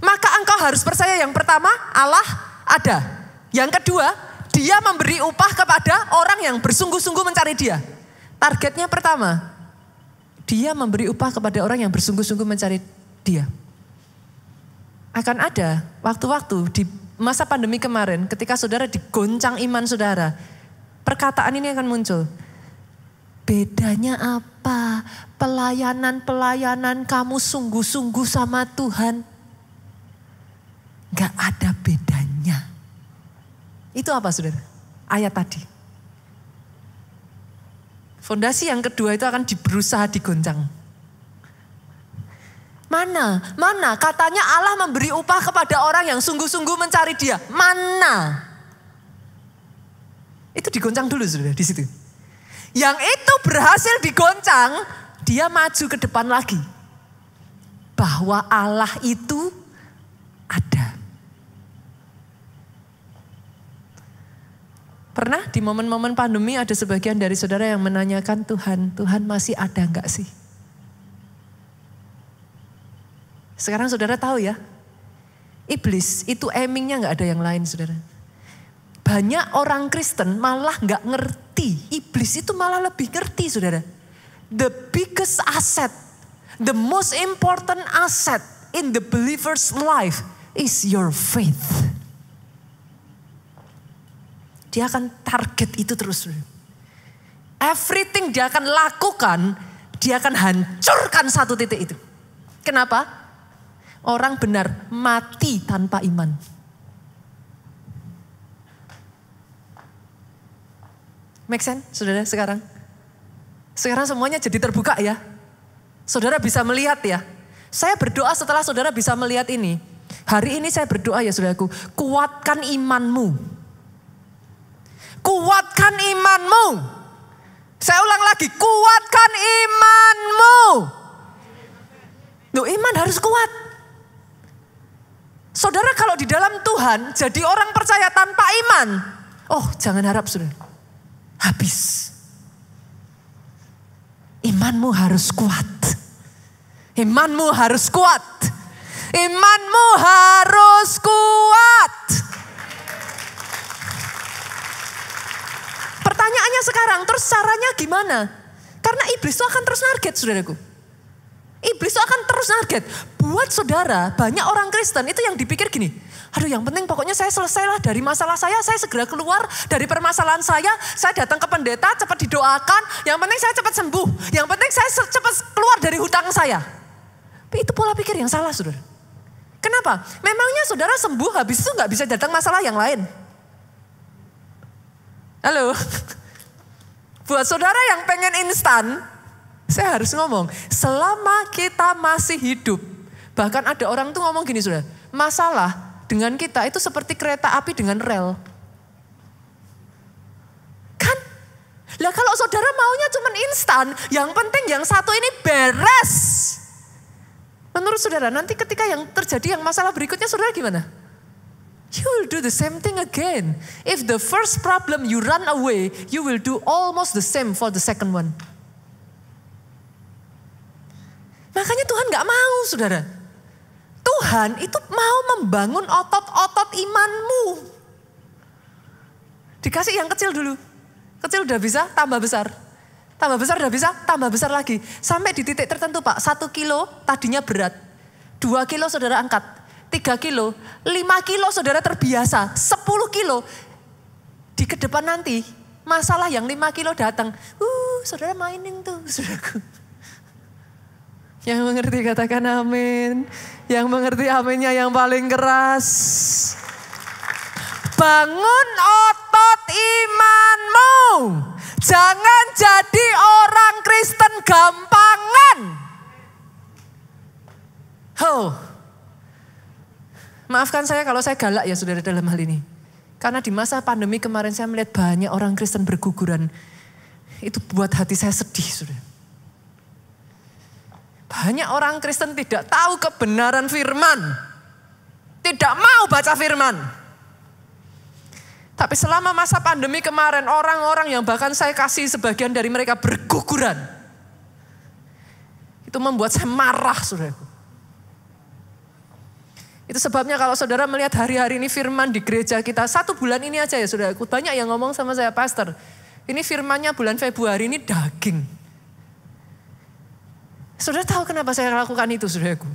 maka engkau harus percaya yang pertama Allah ada. Yang kedua, Dia memberi upah kepada orang yang bersungguh-sungguh mencari Dia. Targetnya pertama, Dia memberi upah kepada orang yang bersungguh-sungguh mencari Dia. Akan ada waktu-waktu di masa pandemi kemarin, ketika saudara digoncang iman saudara, perkataan ini akan muncul. Bedanya apa? Pelayanan kamu sungguh-sungguh sama Tuhan. Gak ada bedanya. Itu apa saudara? Ayat tadi. Fondasi yang kedua itu akan berusaha digoncang. Mana? Katanya Allah memberi upah kepada orang yang sungguh-sungguh mencari Dia. Mana? Itu digoncang dulu saudara di situ. Yang itu berhasil digoncang, dia maju ke depan lagi. Bahwa Allah itu ada. Pernah di momen-momen pandemi ada sebagian dari saudara yang menanyakan Tuhan masih ada enggak sih? Sekarang saudara tahu ya, iblis itu aimingnya enggak ada yang lain saudara. Banyak orang Kristen malah enggak ngerti, iblis itu malah lebih ngerti saudara. The biggest asset, the most important asset in the believer's life is your faith. Dia akan target itu terus. Everything dia akan lakukan, dia akan hancurkan satu titik itu. Kenapa? Orang benar mati tanpa iman. Make sense, saudara sekarang? Sekarang semuanya jadi terbuka ya. Saudara bisa melihat ya. Saya berdoa setelah saudara bisa melihat ini. Hari ini saya berdoa ya saudaraku, kuatkan imanmu. Kuatkan imanmu. Saya ulang lagi, kuatkan imanmu. Loh, iman harus kuat. Saudara kalau di dalam Tuhan jadi orang percaya tanpa iman, oh jangan harap saudara, habis. Imanmu harus kuat. Imanmu harus kuat. Imanmu harus kuat. Pertanyaannya sekarang, terus caranya gimana? Karena iblis itu akan terus narget, saudaraku. Iblis itu akan terus narget. Buat saudara, banyak orang Kristen itu yang dipikir gini, aduh yang penting pokoknya saya selesailah dari masalah saya segera keluar dari permasalahan saya datang ke pendeta, cepat didoakan, yang penting saya cepat sembuh, yang penting saya cepat keluar dari hutang saya. Tapi itu pola pikir yang salah, saudara. Kenapa? Memangnya saudara sembuh, habis itu gak bisa datang masalah yang lain. Halo, buat saudara yang pengen instan, saya harus ngomong, selama kita masih hidup, bahkan ada orang tuh ngomong gini saudara, masalah dengan kita itu seperti kereta api dengan rel. Kan? Lah kalau saudara maunya cuman instan, yang penting yang satu ini beres. Menurut saudara, nanti ketika yang terjadi yang masalah berikutnya saudara gimana? You will do the same thing again. If the first problem you run away, you will do almost the same for the second one. Makanya Tuhan gak mau, saudara. Tuhan itu mau membangun otot-otot imanmu. Dikasih yang kecil dulu. Kecil udah bisa, tambah besar. Tambah besar udah bisa, tambah besar lagi. Sampai di titik tertentu Pak, 1 kilo tadinya berat. 2 kilo saudara angkat. 3 kilo, 5 kilo saudara terbiasa, 10 kilo. Di ke depan nanti, masalah yang 5 kilo datang. Saudara mainin tuh, saudaraku. Yang mengerti katakan amin. Yang mengerti aminnya yang paling keras. Bangun otot imanmu. Jangan jadi orang Kristen gampangan. Maafkan saya kalau saya galak ya saudara dalam hal ini. Karena di masa pandemi kemarin saya melihat banyak orang Kristen berguguran. Itu buat hati saya sedih saudara. Banyak orang Kristen tidak tahu kebenaran firman. Tidak mau baca firman. Tapi selama masa pandemi kemarin orang-orang yang bahkan saya kasih sebagian dari mereka berguguran. Itu membuat saya marah saudaraku. Itu sebabnya kalau saudara melihat hari-hari ini firman di gereja kita, 1 bulan ini aja ya saudaraku, banyak yang ngomong sama saya, pastor, ini firmannya bulan Februari ini daging. Saudara tahu kenapa saya lakukan itu saudaraku?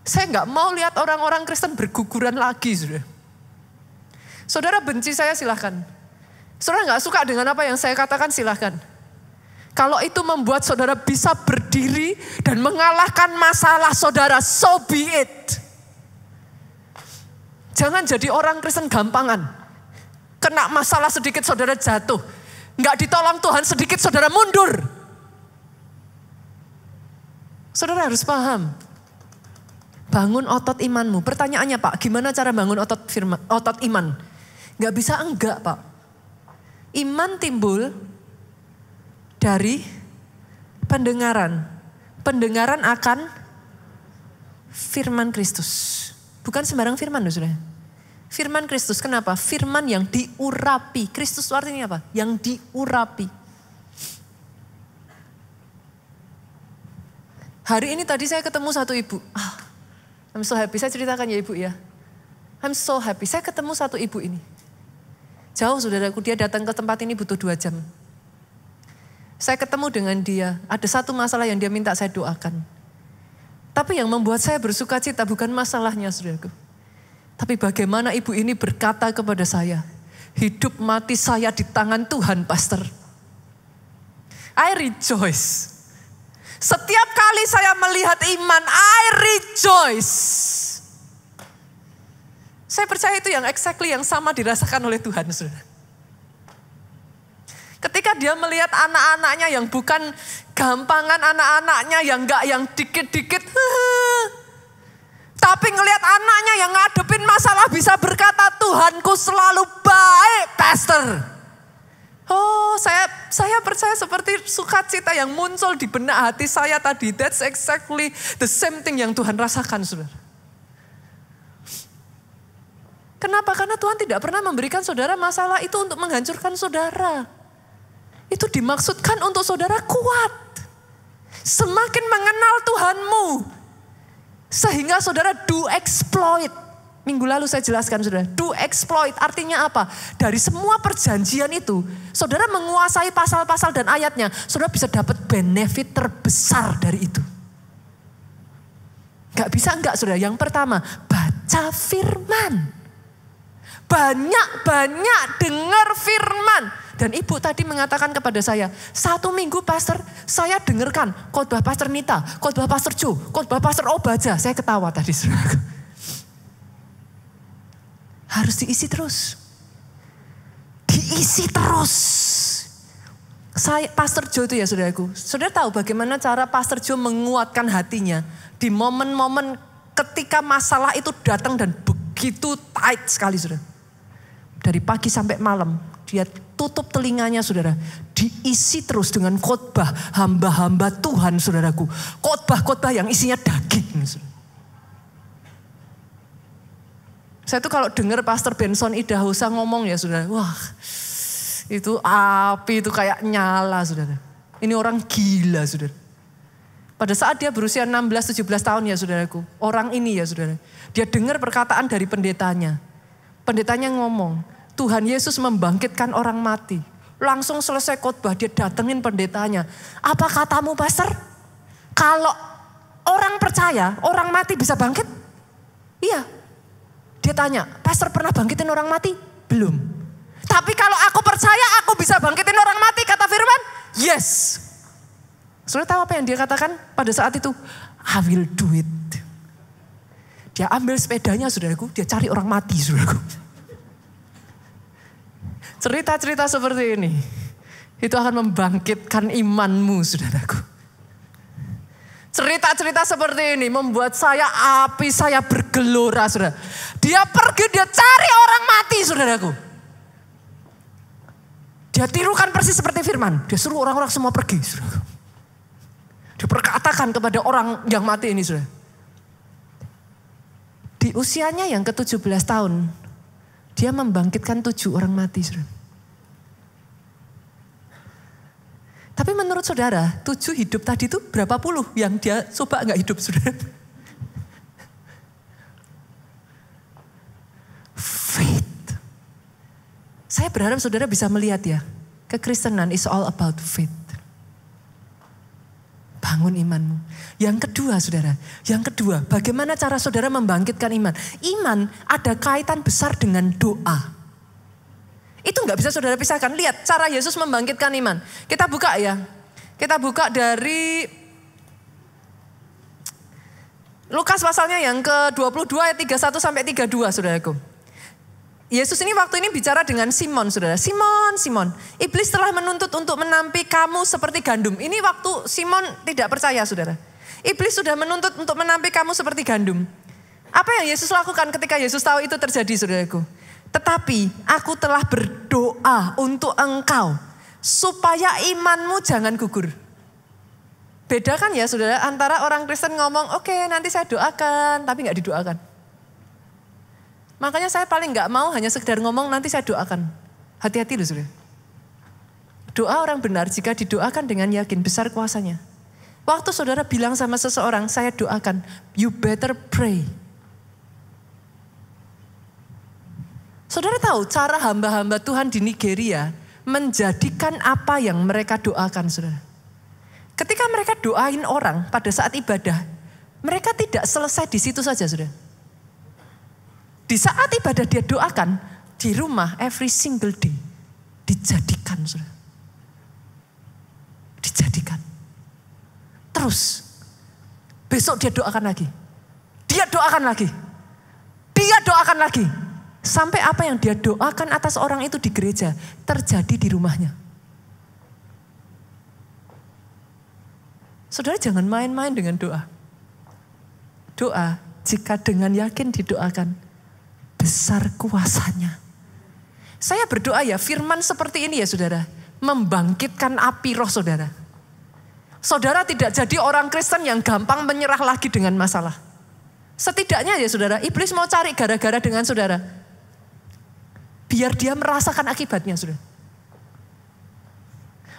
Saya gak mau lihat orang-orang Kristen berguguran lagi saudara. Saudara benci saya silahkan. Saudara gak suka dengan apa yang saya katakan silahkan. Kalau itu membuat saudara bisa berdiri dan mengalahkan masalah saudara, so be it. Jangan jadi orang Kristen gampangan. Kena masalah sedikit saudara jatuh. Nggak ditolong Tuhan sedikit saudara mundur. Saudara harus paham. Bangun otot imanmu. Pertanyaannya Pak, gimana cara bangun otot iman? Nggak bisa enggak Pak. Iman timbul dari pendengaran. Pendengaran akan firman Kristus. Bukan sembarang firman loh saudara. Firman Kristus, kenapa? Firman yang diurapi. Kristus artinya apa? Yang diurapi. Hari ini tadi saya ketemu satu ibu. I'm so happy, saya ceritakan ya ibu ya. I'm so happy, saya ketemu satu ibu ini. Jauh saudaraku, dia datang ke tempat ini butuh 2 jam. Saya ketemu dengan dia, ada satu masalah yang dia minta saya doakan. Tapi yang membuat saya bersuka cita bukan masalahnya saudaraku. Tapi bagaimana ibu ini berkata kepada saya, hidup mati saya di tangan Tuhan, pastor. I rejoice. Setiap kali saya melihat iman, I rejoice. Saya percaya itu yang exactly yang sama dirasakan oleh Tuhan, saudara. Ketika dia melihat anak-anaknya yang bukan gampangan anak-anaknya yang enggak yang dikit-dikit. Tapi ngelihat anaknya yang ngadepin masalah bisa berkata, Tuhanku selalu baik, pastor. Oh, saya percaya seperti sukacita yang muncul di benak hati saya tadi. That's exactly the same thing yang Tuhan rasakan, saudara. Kenapa? Karena Tuhan tidak pernah memberikan saudara masalah itu untuk menghancurkan saudara. Itu dimaksudkan untuk saudara kuat. Semakin mengenal Tuhanmu. Sehingga saudara do exploit. Minggu lalu saya jelaskan saudara. Do exploit artinya apa? Dari semua perjanjian itu. Saudara menguasai pasal-pasal dan ayatnya. Saudara bisa dapat benefit terbesar dari itu. Gak bisa enggak saudara. Yang pertama, baca firman. Banyak-banyak dengar firman. Dan ibu tadi mengatakan kepada saya, 1 minggu pastor, saya dengarkan khotbah pastor Nita, khotbah pastor Jo, khotbah pastor Obaja. Saya ketawa tadi saudara. Harus diisi terus. Diisi terus. Pastor Jo itu ya saudaraku. Saudara tahu bagaimana cara Pastor Jo menguatkan hatinya. Di momen-momen ketika masalah itu datang dan begitu tight sekali saudara. Dari pagi sampai malam. Dia tutup telinganya saudara. Diisi terus dengan khotbah hamba-hamba Tuhan saudaraku. Khotbah-khotbah yang isinya daging saudara. Saya tuh kalau dengar Pastor Benson Idahosa ngomong ya saudara. Wah itu api itu kayak nyala saudara. Ini orang gila saudara. Pada saat dia berusia 16-17 tahun ya saudaraku. Orang ini ya saudara. Dia dengar perkataan dari pendetanya. Pendetanya ngomong, Tuhan Yesus membangkitkan orang mati. Langsung selesai khotbah dia datengin pendetanya. Apa katamu pastor? Kalau orang percaya, orang mati bisa bangkit? Iya. Dia tanya, pastor pernah bangkitin orang mati? Belum. Tapi kalau aku percaya aku bisa bangkitin orang mati, kata firman? Yes. Saudara tahu apa yang dia katakan pada saat itu? I will do it. Dia ambil sepedanya saudaraku, dia cari orang mati saudaraku. Cerita-cerita seperti ini, itu akan membangkitkan imanmu saudaraku. Cerita-cerita seperti ini membuat api saya bergelora saudara. Dia pergi, dia cari orang mati saudaraku. Dia tirukan persis seperti firman. Dia suruh orang-orang semua pergi saudaraku. Dia berkatakan kepada orang yang mati ini saudara. Di usianya yang ke-17 tahun, dia membangkitkan 7 orang mati saudara. Tapi menurut saudara, 7 hidup tadi itu berapa puluh yang dia coba gak hidup saudara? Faith. Saya berharap saudara bisa melihat ya, kekristenan is all about faith. Bangun imanmu. Yang kedua saudara, bagaimana cara saudara membangkitkan iman? Iman ada kaitan besar dengan doa. Itu gak bisa saudara pisahkan. Lihat cara Yesus membangkitkan iman. Kita buka ya. Kita buka dari Lukas pasalnya yang ke-22 ayat 31 sampai 32 saudaraku. Yesus ini waktu ini bicara dengan Simon saudara. Simon. Iblis telah menuntut untuk menampi kamu seperti gandum. Ini waktu Simon tidak percaya saudara. Iblis sudah menuntut untuk menampi kamu seperti gandum. Apa yang Yesus lakukan ketika Yesus tahu itu terjadi saudaraku? Tetapi aku telah berdoa untuk engkau supaya imanmu jangan gugur. Beda kan ya saudara antara orang Kristen ngomong oke, nanti saya doakan tapi gak didoakan. Makanya saya paling gak mau hanya sekedar ngomong nanti saya doakan. Hati-hati loh saudara. Doa orang benar jika didoakan dengan yakin besar kuasanya. Waktu saudara bilang sama seseorang, saya doakan, you better pray. Saudara tahu cara hamba-hamba Tuhan di Nigeria menjadikan apa yang mereka doakan, saudara. Ketika mereka doain orang pada saat ibadah, mereka tidak selesai di situ saja, saudara. Di saat ibadah dia doakan, di rumah every single day dijadikan, saudara. Dijadikan. Terus, besok dia doakan lagi. Dia doakan lagi. Dia doakan lagi. Sampai apa yang dia doakan atas orang itu di gereja, terjadi di rumahnya. Saudara jangan main-main dengan doa. Doa, jika dengan yakin didoakan, besar kuasanya. Saya berdoa ya, firman seperti ini ya saudara, membangkitkan api roh saudara. Saudara tidak jadi orang Kristen yang gampang menyerah lagi dengan masalah. Setidaknya ya saudara, iblis mau cari gara-gara dengan saudara. Biar dia merasakan akibatnya saudara.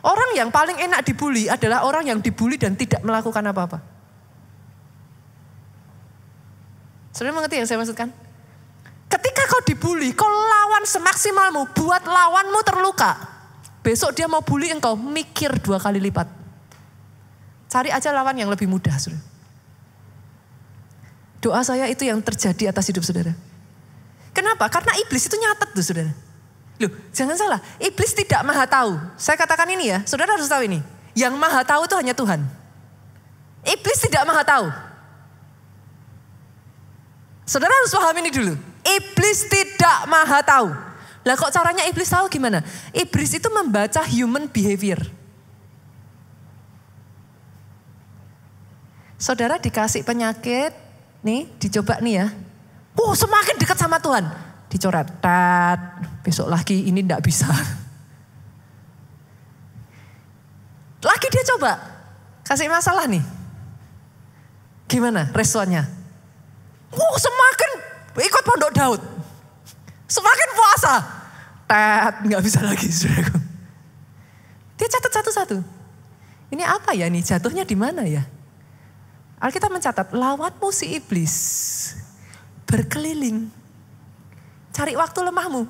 Orang yang paling enak dibully adalah orang yang dibully dan tidak melakukan apa-apa. Saudara mengerti yang saya maksudkan? Ketika kau dibully, kau lawan semaksimalmu, buat lawanmu terluka. Besok dia mau bully engkau, mikir 2 kali lipat. Cari aja lawan yang lebih mudah, saudara. Doa saya itu yang terjadi atas hidup saudara. Kenapa? Karena iblis itu nyatet tuh saudara. Loh, jangan salah. Iblis tidak maha tahu. Saya katakan ini ya, saudara harus tahu ini. Yang maha tahu itu hanya Tuhan. Iblis tidak maha tahu. Saudara harus paham ini dulu. Iblis tidak maha tahu. Lah kok caranya iblis tahu gimana? Iblis itu membaca human behavior. Saudara dikasih penyakit, nih dicoba nih ya. Semakin dekat sama Tuhan. Dicoret, besok lagi ini enggak bisa. Lagi dia coba, kasih masalah nih. Gimana responnya? Semakin ikut pondok Daud. Semakin puasa. Enggak bisa lagi saudaraku. Dia catat satu-satu. Ini apa ya nih, jatuhnya di mana ya? Alkitab mencatat, lawanmu si iblis berkeliling. Cari waktu lemahmu.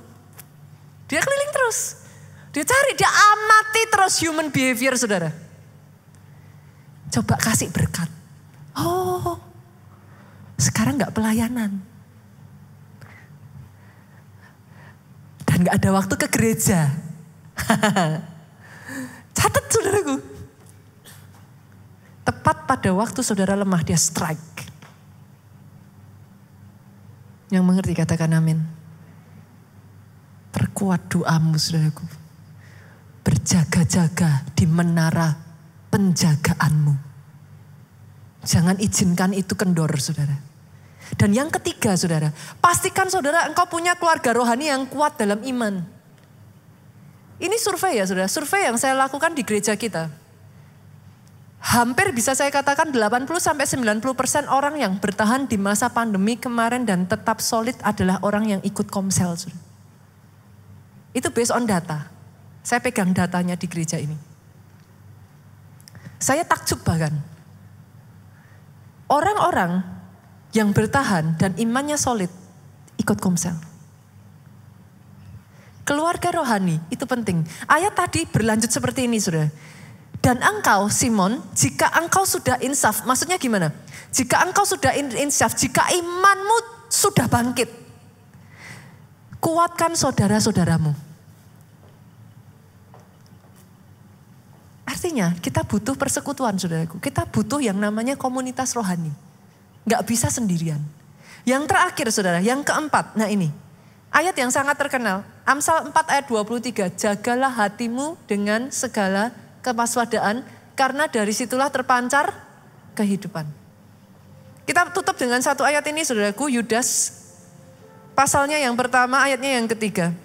Dia keliling terus. Dia cari, dia amati terus human behavior saudara. Coba kasih berkat. Sekarang gak pelayanan. Dan gak ada waktu ke gereja. Catat saudaraku. Tepat pada waktu saudara lemah dia strike. Yang mengerti katakan amin. Perkuat doamu saudaraku. Berjaga-jaga di menara penjagaanmu. Jangan izinkan itu kendor saudara. Dan yang ketiga saudara, pastikan saudara engkau punya keluarga rohani yang kuat dalam iman. Ini survei ya saudara, survei yang saya lakukan di gereja kita. Hampir bisa saya katakan 80-90% orang yang bertahan di masa pandemi kemarin dan tetap solid adalah orang yang ikut komsel. Saudara. Itu based on data. Saya pegang datanya di gereja ini. Saya takjub bahkan. Orang-orang yang bertahan dan imannya solid ikut komsel. Keluarga rohani itu penting. Ayat tadi berlanjut seperti ini saudara. Dan engkau Simon, jika engkau sudah insaf, maksudnya gimana? Jika engkau sudah insaf, jika imanmu sudah bangkit, kuatkan saudara-saudaramu. Artinya kita butuh persekutuan saudaraku. Kita butuh yang namanya komunitas rohani. Gak bisa sendirian. Yang terakhir saudara, yang keempat. Nah ini, ayat yang sangat terkenal. Amsal 4 ayat 23. Jagalah hatimu dengan segala kewaspadaan, karena dari situlah terpancar kehidupan. Kita tutup dengan satu ayat ini saudaraku, Yudas pasalnya yang pertama, ayatnya yang ketiga.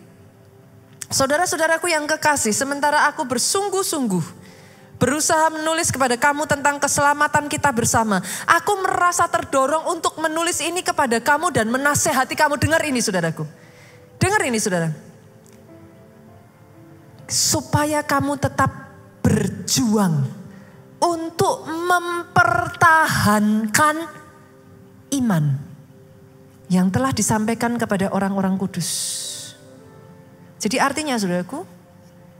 Saudara-saudaraku yang kekasih, sementara aku bersungguh-sungguh berusaha menulis kepada kamu tentang keselamatan kita bersama. Aku merasa terdorong untuk menulis ini kepada kamu dan menasehati kamu. Dengar ini saudaraku. Dengar ini saudara. Supaya kamu tetap berjuang untuk mempertahankan iman yang telah disampaikan kepada orang-orang kudus. Jadi artinya saudaraku,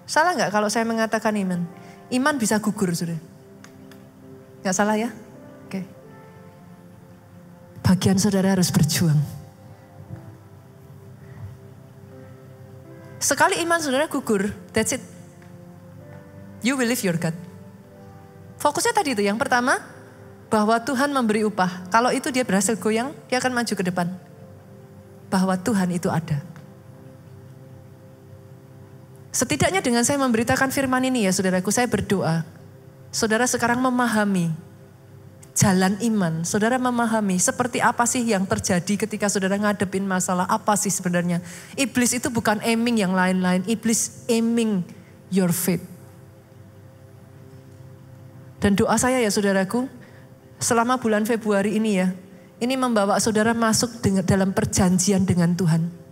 salah nggak kalau saya mengatakan iman? Iman bisa gugur, saudara. Gak salah ya? Oke. Bagian saudara harus berjuang. Sekali iman saudara gugur, that's it. You will live your God. Fokusnya tadi itu, yang pertama, bahwa Tuhan memberi upah. Kalau itu dia berhasil goyang, dia akan maju ke depan. Bahwa Tuhan itu ada. Setidaknya dengan saya memberitakan firman ini ya saudaraku, saya berdoa. Saudara sekarang memahami jalan iman. Saudara memahami seperti apa sih yang terjadi ketika saudara ngadepin masalah. Apa sih sebenarnya. Iblis itu bukan aiming yang lain-lain. Iblis aiming your faith. Dan doa saya ya saudaraku, selama bulan Februari ini ya, ini membawa saudara masuk dalam perjanjian dengan Tuhan.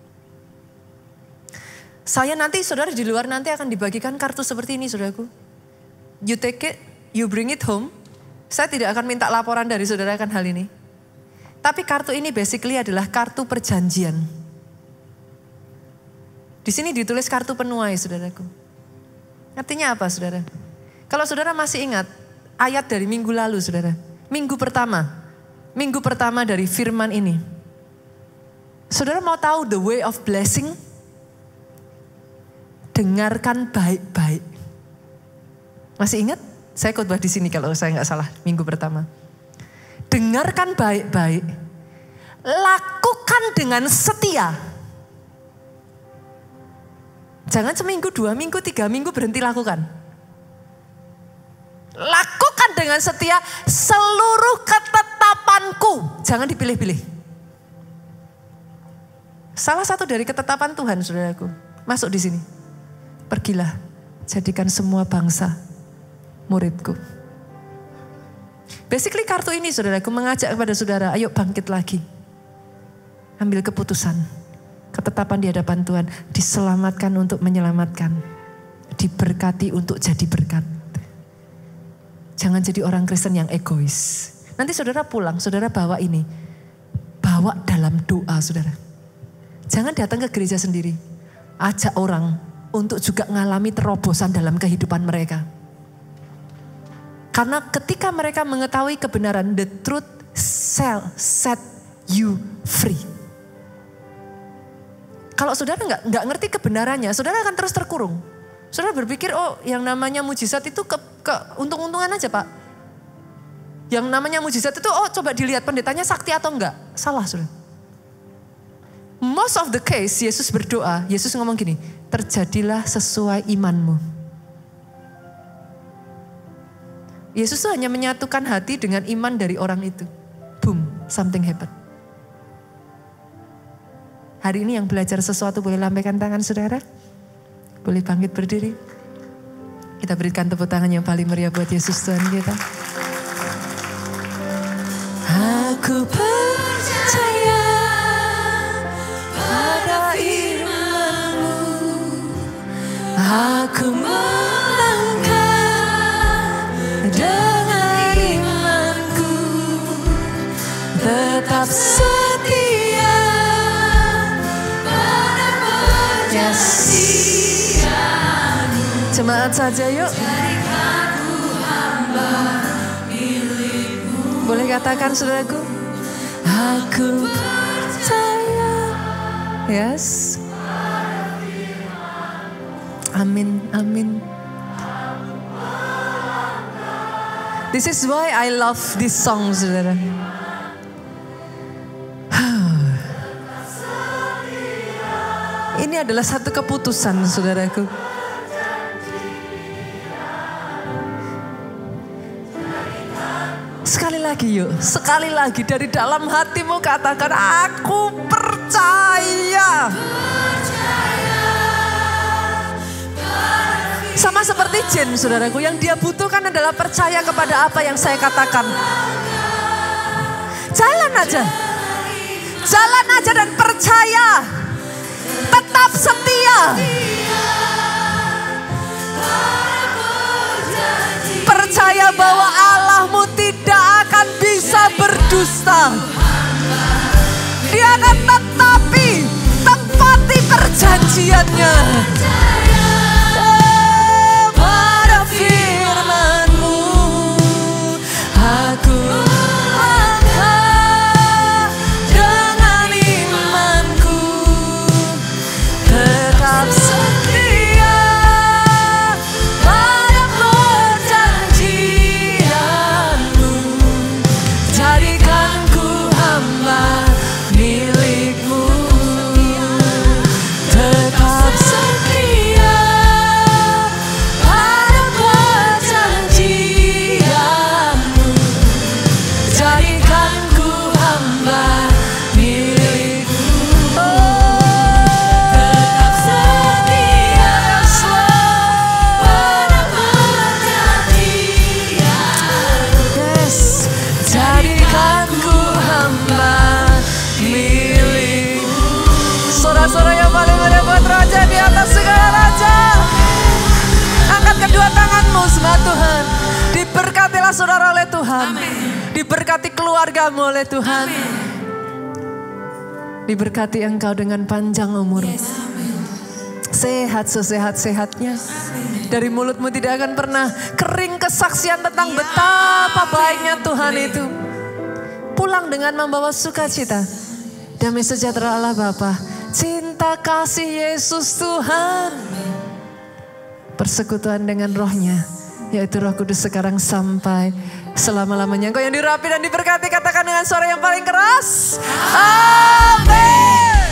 Saya nanti, saudara di luar nanti akan dibagikan kartu seperti ini saudaraku. You take it, you bring it home. Saya tidak akan minta laporan dari saudara akan hal ini. Tapi kartu ini basically adalah kartu perjanjian. Di sini ditulis kartu penuai saudaraku. Artinya apa saudara? Kalau saudara masih ingat ayat dari minggu lalu saudara. Minggu pertama dari firman ini. Saudara mau tahu the way of blessing? Dengarkan baik-baik. Masih ingat? Saya khotbah di sini kalau saya nggak salah minggu pertama. Dengarkan baik-baik. Lakukan dengan setia. Jangan seminggu, 2 minggu, 3 minggu berhenti lakukan. Lakukan dengan setia seluruh ketetapanku. Jangan dipilih-pilih. Salah satu dari ketetapan Tuhan saudaraku. Masuk di sini. Pergilah, jadikan semua bangsa muridku. Basically kartu ini saudaraku mengajak kepada saudara, ayo bangkit lagi. Ambil keputusan, ketetapan di hadapan Tuhan, diselamatkan untuk menyelamatkan. Diberkati untuk jadi berkat. Jangan jadi orang Kristen yang egois. Nanti saudara pulang, saudara bawa ini. Bawa dalam doa saudara. Jangan datang ke gereja sendiri. Ajak orang untuk juga mengalami terobosan dalam kehidupan mereka. Karena ketika mereka mengetahui kebenaran, the truth shall set you free. Kalau saudara nggak ngerti kebenarannya, saudara akan terus terkurung. Saudara berpikir, oh yang namanya mujizat itu untung-untungan aja Pak. Yang namanya mujizat itu, oh coba dilihat pendetanya sakti atau enggak. Salah saudara. Most of the case, Yesus berdoa, Yesus ngomong gini, terjadilah sesuai imanmu. Yesus hanya menyatukan hati dengan iman dari orang itu. Boom, something happen. Hari ini yang belajar sesuatu boleh lambaikan tangan saudara. Boleh bangkit berdiri. Kita berikan tepuk tangan yang paling meriah buat Yesus Tuhan kita. Aku percaya pada iman-Mu. Aku melangkah dengan imanku, tetap setia pada perjanjian-Mu. Jemaat saja yuk. Boleh katakan saudaraku, aku percaya. Yes. Amin, amin. This is why I love this song, saudara. Ini adalah satu keputusan, saudaraku. Sekali lagi yuk, sekali lagi dari dalam hatimu katakan, aku percaya. Sama seperti jin, saudaraku, yang dia butuhkan adalah percaya kepada apa yang saya katakan. Jalan aja. Jalan aja dan percaya. Tetap setia. Percaya bahwa Allahmu tidak akan bisa berdusta. Dia akan tepati perjanjiannya. Pada firman-Mu aku langkah dengan imanku, tetap setia pada perjanjian-Mu. Jadikan ku hamba milik-Mu, tetap setia pada perjanjian-Mu. Jadikan ku hamba milik-Mu, tetap setia pada perjanjian-Mu. Yes, jadikan ku hamba milik-Mu. Sorak-sorak yang paling mulia buat Raja di atas segala raja. Angkat kedua tanganmu sembah Tuhan. Diberkatilah saudara oleh Tuhan. Diberkati keluargamu oleh Tuhan. Diberkati engkau dengan panjang umur. Sehat sesehat-sehatnya. Dari mulutmu tidak akan pernah kering kesaksian tentang betapa baiknya Tuhan itu. Pulang dengan membawa sukacita. Damai sejahtera Allah Bapa, cinta kasih Yesus Tuhan, persekutuan dengan rohnya, yaitu Roh Kudus sekarang sampai selama-lamanya. Engkau yang dirapi dan diberkati, katakan dengan suara yang paling keras. Amin.